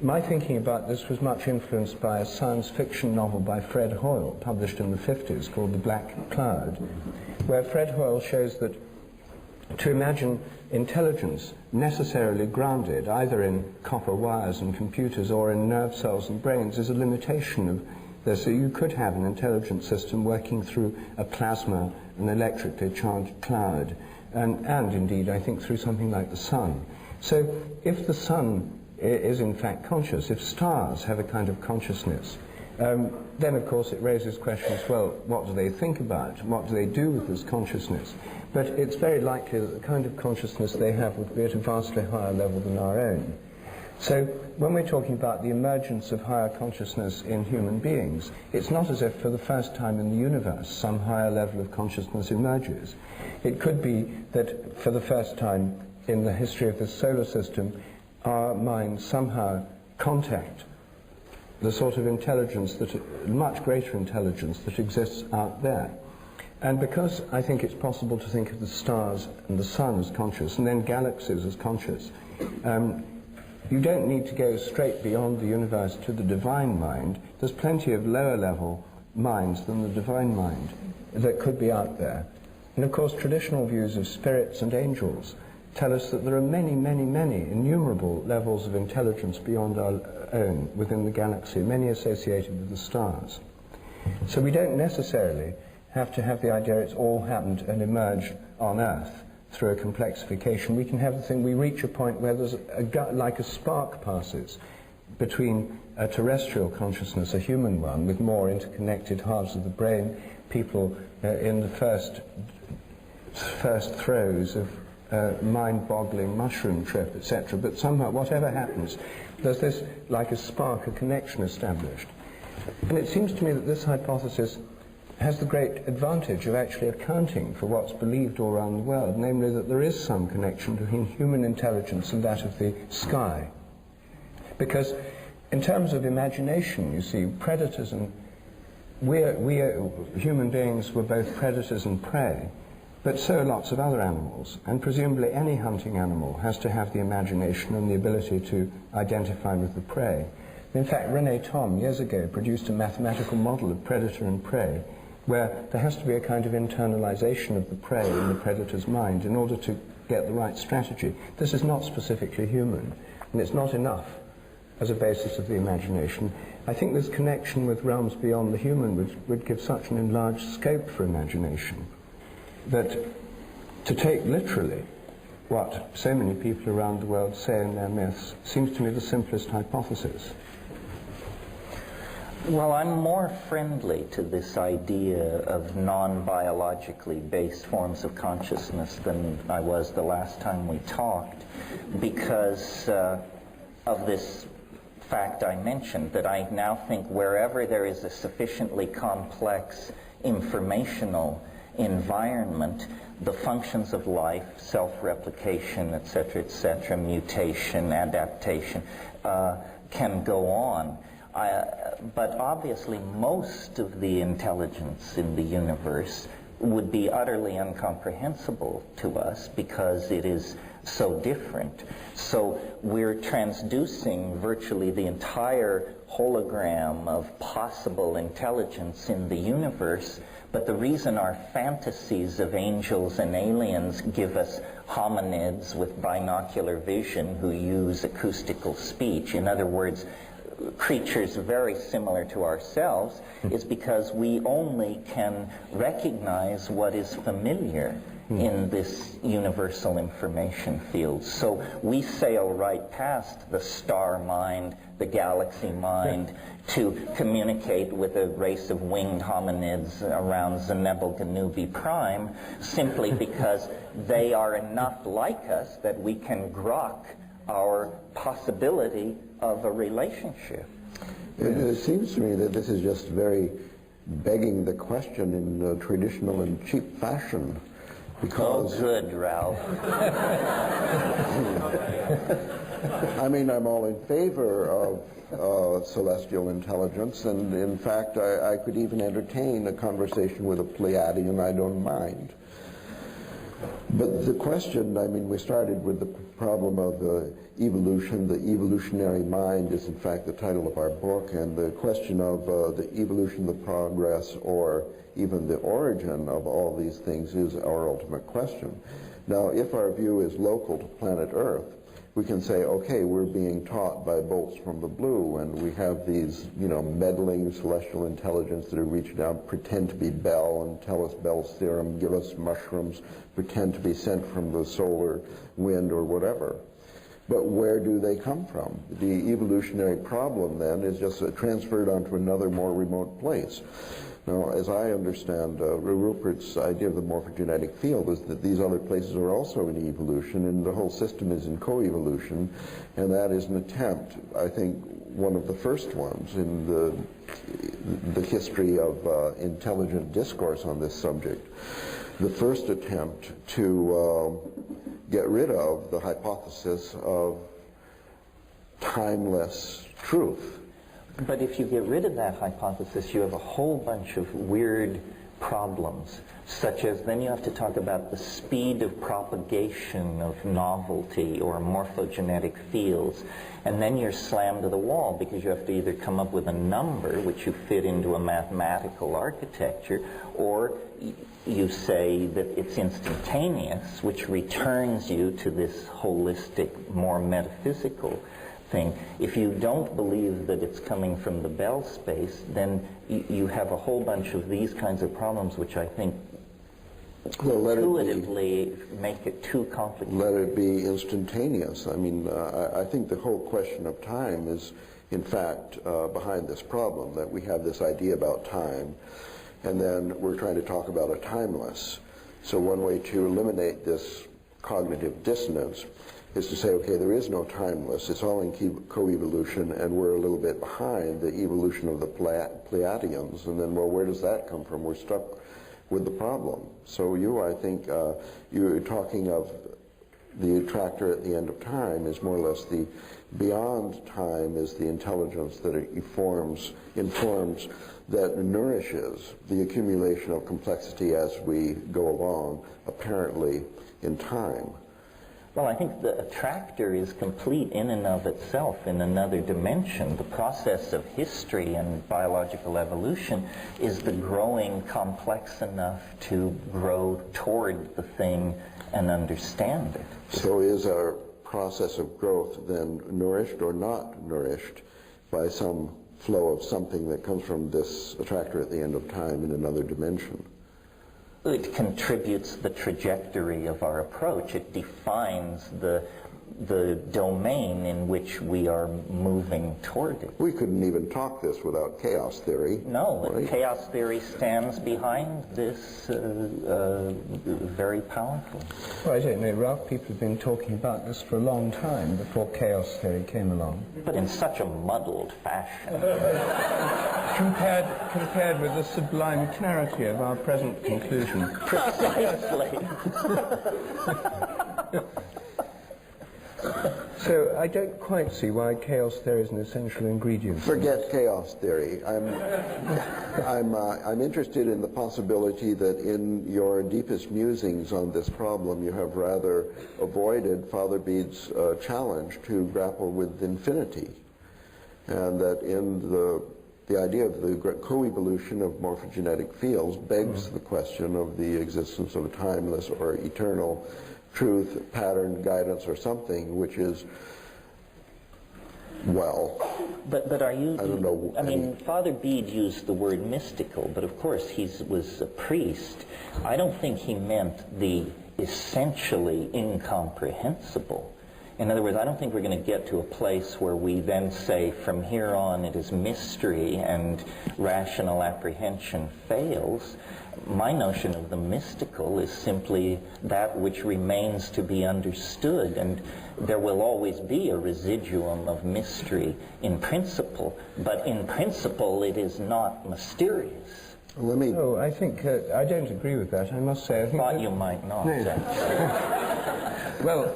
My thinking about this was much influenced by a science fiction novel by Fred Hoyle, published in the 50s, called The Black Cloud, where Fred Hoyle shows that to imagine intelligence necessarily grounded either in copper wires and computers or in nerve cells and brains is a limitation of this. So you could have an intelligent system working through a plasma, an electrically charged cloud, and indeed, I think, through something like the sun. So if the sun is in fact conscious, if stars have a kind of consciousness, then of course it raises questions, well, what do they think about? What do they do with this consciousness? But it's very likely that the kind of consciousness they have would be at a vastly higher level than our own. So when we're talking about the emergence of higher consciousness in human beings, it's not as if for the first time in the universe some higher level of consciousness emerges. It could be that for the first time in the history of the solar system, our minds somehow contact the sort of intelligence, much greater intelligence that exists out there. And because I think it's possible to think of the stars and the sun as conscious, and then galaxies as conscious, you don't need to go straight beyond the universe to the divine mind. There's plenty of lower level minds than the divine mind that could be out there. And of course, traditional views of spirits and angels tell us that there are many, many, many innumerable levels of intelligence beyond our own within the galaxy, many associated with the stars. So we don't necessarily have to have the idea it's all happened and emerged on Earth through a complexification. We can have the thing, we reach a point where there's like a spark passes between a terrestrial consciousness, a human one, with more interconnected halves of the brain, people in the first throes of mind-boggling mushroom trip, etc. But somehow, whatever happens, there's this, like a spark, a connection established. And it seems to me that this hypothesis has the great advantage of actually accounting for what's believed all around the world, namely that there is some connection between human intelligence and that of the sky. Because in terms of imagination, you see, predators and we human beings were both predators and prey, but so are lots of other animals, and presumably any hunting animal has to have the imagination and the ability to identify with the prey. In fact, René Thom, years ago, produced a mathematical model of predator and prey, where there has to be a kind of internalization of the prey in the predator's mind in order to get the right strategy. This is not specifically human, and it's not enough as a basis of the imagination. I think this connection with realms beyond the human would give such an enlarged scope for imagination that to take literally what so many people around the world say in their myths seems to me the simplest hypothesis. Well, I'm more friendly to this idea of non-biologically based forms of consciousness than I was the last time we talked, because of this fact I mentioned, that I now think wherever there is a sufficiently complex informational environment, the functions of life, self-replication, etc., mutation, adaptation, can go on. But obviously most of the intelligence in the universe would be utterly incomprehensible to us because it is so different. So we're transducing virtually the entire hologram of possible intelligence in the universe, but the reason our fantasies of angels and aliens give us hominids with binocular vision who use acoustical speech, in other words, creatures very similar to ourselves, is because we only can recognize what is familiar in this universal information field. So we sail right past the star mind, the galaxy mind, to communicate with a race of winged hominids around Zenebel Ganubi Prime, simply because they are enough like us that we can grok our possibility of a relationship. It seems to me that this is just very begging the question in traditional and cheap fashion. Because, oh, good, Ralph. I mean, I'm all in favor of celestial intelligence, and in fact, I could even entertain a conversation with a Pleiadian. I don't mind. But the question, I mean, we started with the problem of evolution. The evolutionary mind is, in fact, the title of our book, and the question of the evolution, the progress, or even the origin of all these things is our ultimate question. Now, if our view is local to planet Earth, we can say, okay, we're being taught by bolts from the blue, and we have these, meddling celestial intelligence that are reaching out, pretend to be Bell and tell us Bell's theorem, give us mushrooms, pretend to be sent from the solar wind or whatever. But where do they come from? The evolutionary problem, then, is just transferred onto another, more remote place. Now, as I understand, Rupert's idea of the morphogenetic field is that these other places are also in evolution, and the whole system is in coevolution, and that is an attempt, I think, one of the first ones in the history of intelligent discourse on this subject. The first attempt to get rid of the hypothesis of timeless truth. But if you get rid of that hypothesis, you have a whole bunch of weird problems, such as then you have to talk about the speed of propagation of novelty or morphogenetic fields, and then you're slammed to the wall because you have to either come up with a number which you fit into a mathematical architecture, or you say that it's instantaneous, which returns you to this holistic, more metaphysical thing. If you don't believe that it's coming from the Bell space, then you have a whole bunch of these kinds of problems, which I think intuitively make it too complicated. Let it be instantaneous. I mean, I think the whole question of time is, in fact, behind this problem, that we have this idea about time, and then we're trying to talk about a timeless. So one way to eliminate this cognitive dissonance is to say, okay, there is no timeless, it's all in coevolution, and we're a little bit behind the evolution of the Pleiadians, and then, well, where does that come from? We're stuck with the problem. So I think, you're talking of the attractor at the end of time is more or less the beyond time is the intelligence that informs, that nourishes the accumulation of complexity as we go along, apparently in time. Well, I think the attractor is complete in and of itself in another dimension. The process of history and biological evolution is the growing complex enough to grow toward the thing and understand it. So is our process of growth then nourished or not nourished by some flow of something that comes from this attractor at the end of time in another dimension? It contributes the trajectory of our approach. It defines the domain in which we are moving toward it. We couldn't even talk this without chaos theory. No, right? Chaos theory stands behind this very powerfully. Well, I don't know, Ralph, people have been talking about this for a long time before chaos theory came along. But in such a muddled fashion. Compared with the sublime clarity of our present conclusion. Precisely. So I don't quite see why chaos theory is an essential ingredient. Forget chaos theory. I'm interested in the possibility that in your deepest musings on this problem, you have rather avoided Father Bede's challenge to grapple with infinity, and that in the idea of the coevolution of morphogenetic fields begs the question of the existence of a timeless or eternal truth, pattern, guidance, or something, which is, well, but are you, I don't know. I mean, Father Bede used the word mystical, but of course he was a priest. I don't think he meant the essentially incomprehensible. In other words, I don't think we're going to get to a place where we then say, from here on it is mystery and rational apprehension fails. My notion of the mystical is simply that which remains to be understood, and there will always be a residuum of mystery in principle, but in principle it is not mysterious. Let me... Oh, I think, I don't agree with that, I must say. I think Thought you might not. No.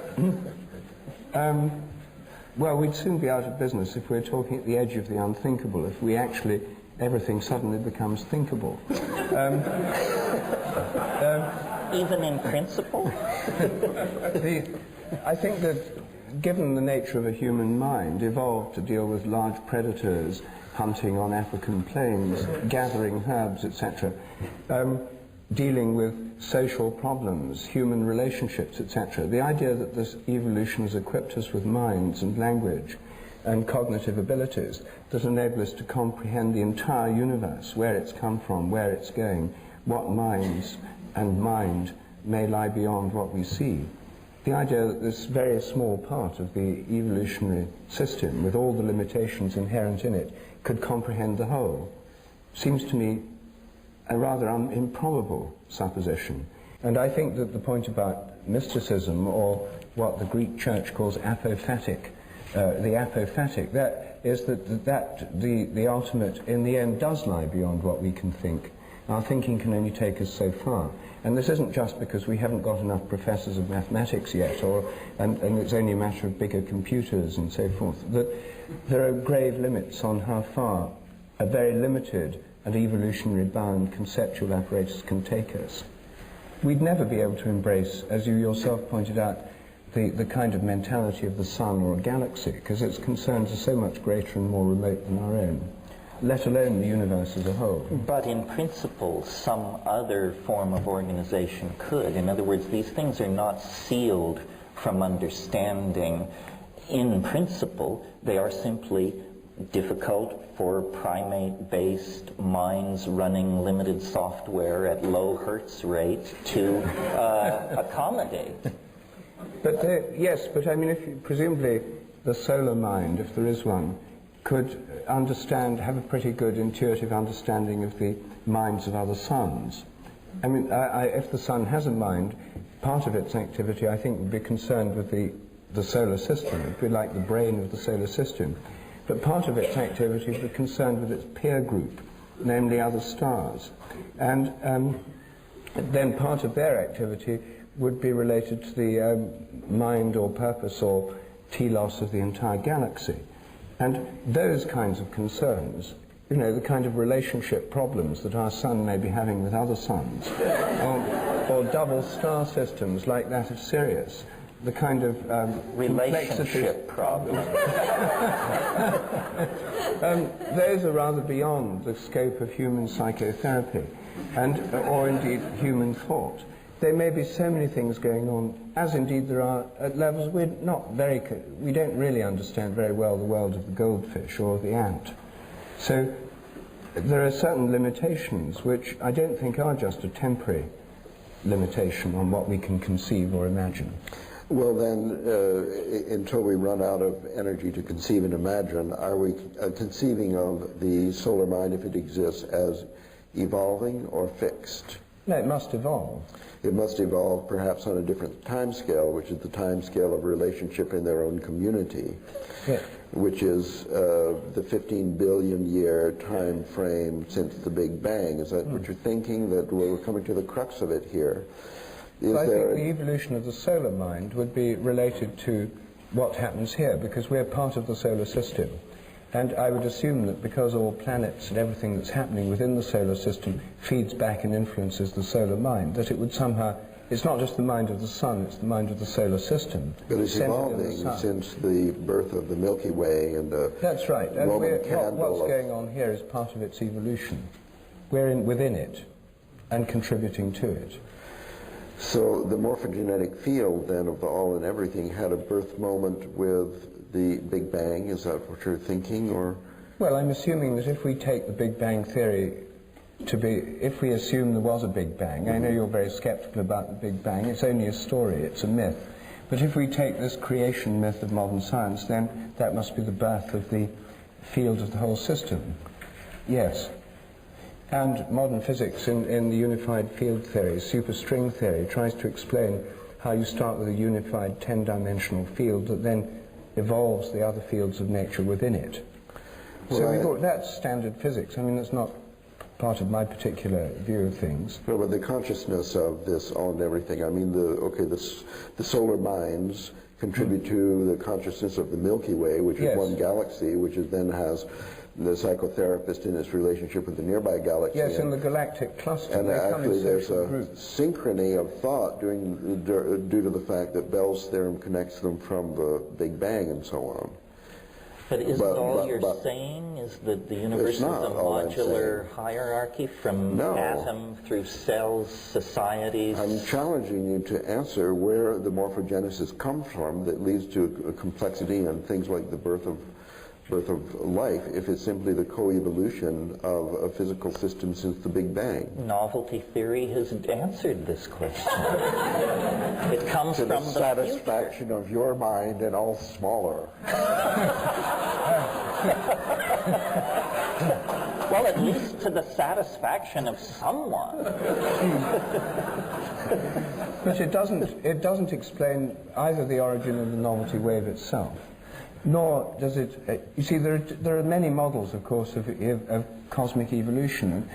Well, we'd soon be out of business if we're talking at the edge of the unthinkable, if we actually, everything suddenly becomes thinkable. Even in principle? I think that, given the nature of a human mind, evolved to deal with large predators, hunting on African plains, gathering herbs, etc., dealing with social problems, human relationships, etc. The idea that this evolution has equipped us with minds and language and cognitive abilities that enable us to comprehend the entire universe, where it's come from, where it's going, what minds and mind may lie beyond what we see. The idea that this very small part of the evolutionary system, with all the limitations inherent in it, could comprehend the whole, seems to me a rather improbable supposition. And I think that the point about mysticism, or what the Greek church calls apophatic, the apophatic, that is that the ultimate in the end does lie beyond what we can think. Our thinking can only take us so far. And this isn't just because we haven't got enough professors of mathematics yet, and it's only a matter of bigger computers and so forth. That there are grave limits on how far a very limited and evolutionary bound conceptual apparatus can take us. We'd never be able to embrace, as you yourself pointed out, the kind of mentality of the sun or a galaxy, because its concerns are so much greater and more remote than our own, let alone the universe as a whole. But in principle, some other form of organization could. In other words, these things are not sealed from understanding in principle. They are simply difficult for primate-based minds running limited software at low hertz rate to accommodate. But yes, but I mean, presumably the solar mind, if there is one, could understand, have a pretty good intuitive understanding of the minds of other suns. I mean, if the sun has a mind, part of its activity, I think, would be concerned with the solar system. It would be like the brain of the solar system. But part of its activity would be concerned with its peer group, namely other stars. And then part of their activity would be related to the mind or purpose or telos of the entire galaxy. And those kinds of concerns, you know, the kind of relationship problems that our sun may be having with other suns, or double star systems like that of Sirius, the kind of relationship problem. Those are rather beyond the scope of human psychotherapy, or indeed human thought. There may be so many things going on, as indeed there are at levels we don't really understand very well the world of the goldfish or the ant. So there are certain limitations which I don't think are just a temporary limitation on what we can conceive or imagine. Well then, until we run out of energy to conceive and imagine, are we conceiving of the solar mind, if it exists, as evolving or fixed? No, it must evolve. It must evolve perhaps on a different time scale, which is the time scale of relationship in their own community, Yeah. which is the 15 billion year time frame since the Big Bang. Is that what you're thinking, that we're coming to the crux of it here? I think the evolution of the solar mind would be related to what happens here, because we're part of the solar system. And I would assume that because all planets and everything that's happening within the solar system feeds back and influences the solar mind, that it would somehow, it's not just the mind of the sun, it's the mind of the solar system. But it's evolving since the birth of the Milky Way and the That's right. And Roman candle. what's going on here is part of its evolution. We're within it and contributing to it. So the morphogenetic field then of the all and everything had a birth moment with the Big Bang. Is that what you're thinking, or? Well, I'm assuming that if we take the Big Bang theory to be, if we assume there was a Big Bang, I know you're very skeptical about the Big Bang, it's only a story, it's a myth. But if we take this creation myth of modern science, then that must be the birth of the field of the whole system. Yes. And modern physics in the unified field theory, superstring theory, tries to explain how you start with a unified 10-dimensional field that then evolves the other fields of nature within it. So that's standard physics. I mean, that's not part of my particular view of things. No, but the consciousness of this all and everything, I mean, the solar minds contribute to the consciousness of the Milky Way, which is one galaxy, which then has the psychotherapist in its relationship with the nearby galaxy. Yes, in the galactic cluster. And actually there's a synchrony of thought due to the fact that Bell's theorem connects them from the Big Bang and so on. But isn't all you're saying is that the universe is a modular hierarchy from atom through cells, societies? I'm challenging you to answer where the morphogenesis comes from that leads to a complexity and things like the birth of life, if it's simply the co-evolution of a physical system since the Big Bang. Novelty theory has answered this question. It comes from the satisfaction of your mind and all smaller. Well, at least to the satisfaction of someone. But it doesn't explain either the origin of the novelty wave itself, nor does it, you see, there are many models, of course, of cosmic evolution.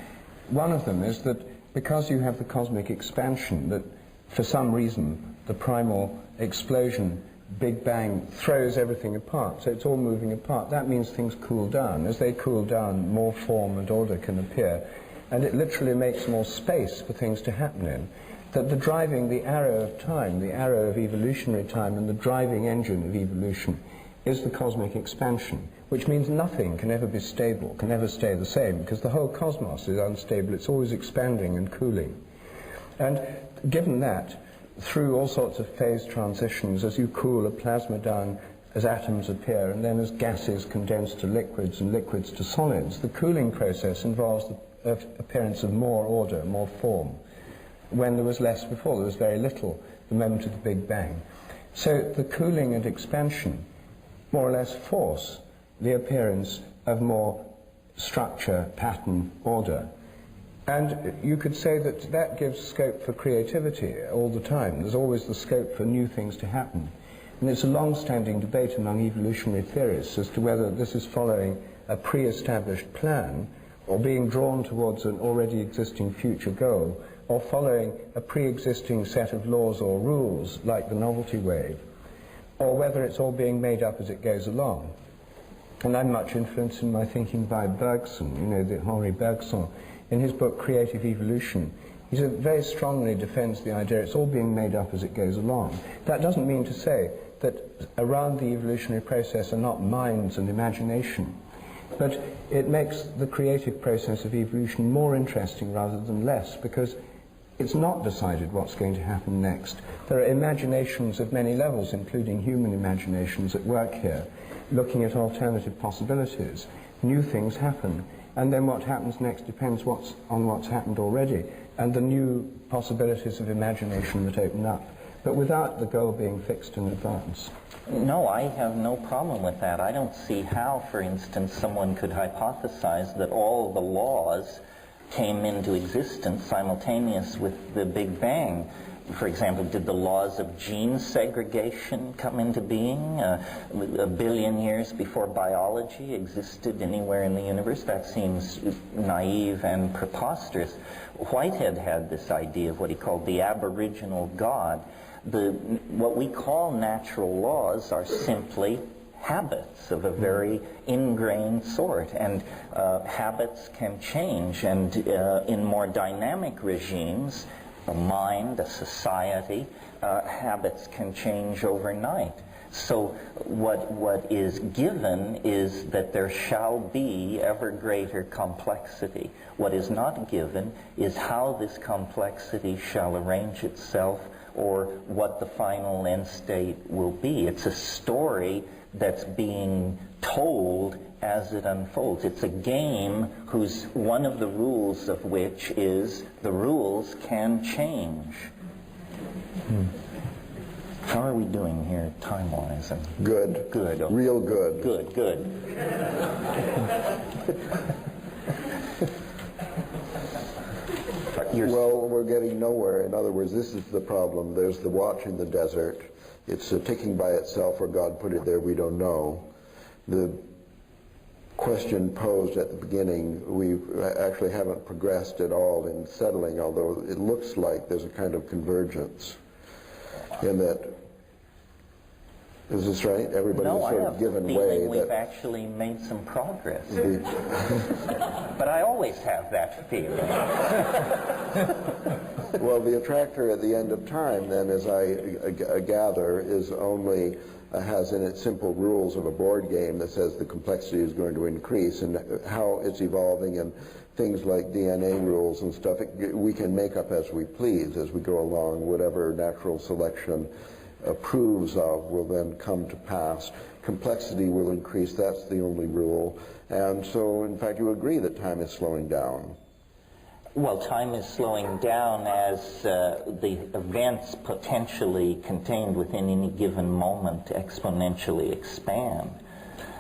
One of them is that because you have the cosmic expansion, that for some reason the primal explosion, Big Bang, throws everything apart, so it's all moving apart. That means things cool down. As they cool down, more form and order can appear, and it literally makes more space for things to happen in. That the arrow of time, the arrow of evolutionary time, and the driving engine of evolution is the cosmic expansion, which means nothing can ever be stable, can ever stay the same, because the whole cosmos is unstable. It's always expanding and cooling. And given that, through all sorts of phase transitions, as you cool a plasma down, as atoms appear, and then as gases condense to liquids and liquids to solids, the cooling process involves the appearance of more order, more form. When there was less before, there was very little, the moment of the Big Bang. So the cooling and expansion more or less force the appearance of more structure, pattern, order. And you could say that that gives scope for creativity all the time. There's always the scope for new things to happen. And it's a long-standing debate among evolutionary theorists as to whether this is following a pre-established plan or being drawn towards an already existing future goal, or following a pre-existing set of laws or rules like the novelty wave, or whether it's all being made up as it goes along. And I'm much influenced in my thinking by Bergson, the Henri Bergson. In his book Creative Evolution, He very strongly defends the idea it's all being made up as it goes along. That doesn't mean to say that around the evolutionary process are not minds and imagination, but it makes the creative process of evolution more interesting rather than less, because it's not decided what's going to happen next. There are imaginations of many levels, including human imaginations, at work here, looking at alternative possibilities. New things happen, and then what happens next depends on what's happened already, and the new possibilities of imagination that open up, but without the goal being fixed in advance. No, I have no problem with that. I don't see how, for instance, someone could hypothesize that all the laws came into existence simultaneous with the Big Bang. For example, did the laws of gene segregation come into being a billion years before biology existed anywhere in the universe? That seems naive and preposterous. Whitehead had this idea of what he called the aboriginal God. What we call natural laws are simply habits of a very ingrained sort, and habits can change, and in more dynamic regimes, a mind, a society, habits can change overnight. So what is given is that there shall be ever greater complexity. What is not given is how this complexity shall arrange itself, or what the final end state will be. It's a story that's being told as it unfolds. It's a game whose one of the rules of which is the rules can change. How are we doing here time-wise? Good. Good. Okay. Real good. Good, good. Well, we're getting nowhere. In other words, this is the problem. There's the watch in the desert. It's ticking by itself, or God put it there, we don't know. The question posed at the beginning, we actually haven't progressed at all in settling, although it looks like there's a kind of convergence in that. Is this right? Everybody's sort of given way. We've actually made some progress. But I always have that feeling. Well, the attractor at the end of time, then, as I gather, is only has in it simple rules of a board game that says the complexity is going to increase, and how it's evolving, and things like DNA rules and stuff, we can make up as we please as we go along. Whatever natural selection approves of will then come to pass. Complexity will increase, that's the only rule. And so, in fact, you agree that time is slowing down. Well, time is slowing down as the events potentially contained within any given moment exponentially expand.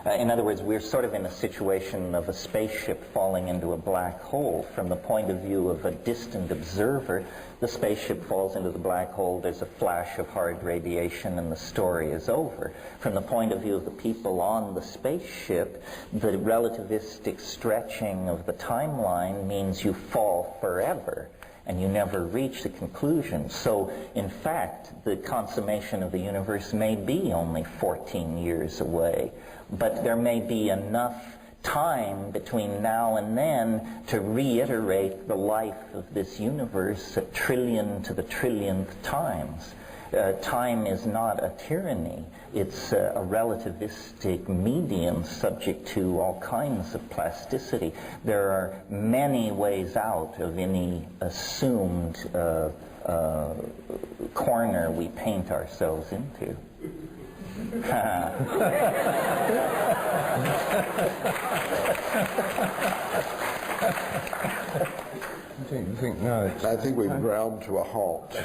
In other words, we're sort of in a situation of a spaceship falling into a black hole. From the point of view of a distant observer, the spaceship falls into the black hole, there's a flash of hard radiation, and the story is over. From the point of view of the people on the spaceship, the relativistic stretching of the timeline means you fall forever, and you never reach the conclusion. So, in fact, the consummation of the universe may be only 14 years away, but there may be enough time between now and then to reiterate the life of this universe a trillion to the trillionth times. Time is not a tyranny. It's a relativistic medium subject to all kinds of plasticity. There are many ways out of any assumed corner we paint ourselves into. I think we've ground to a halt.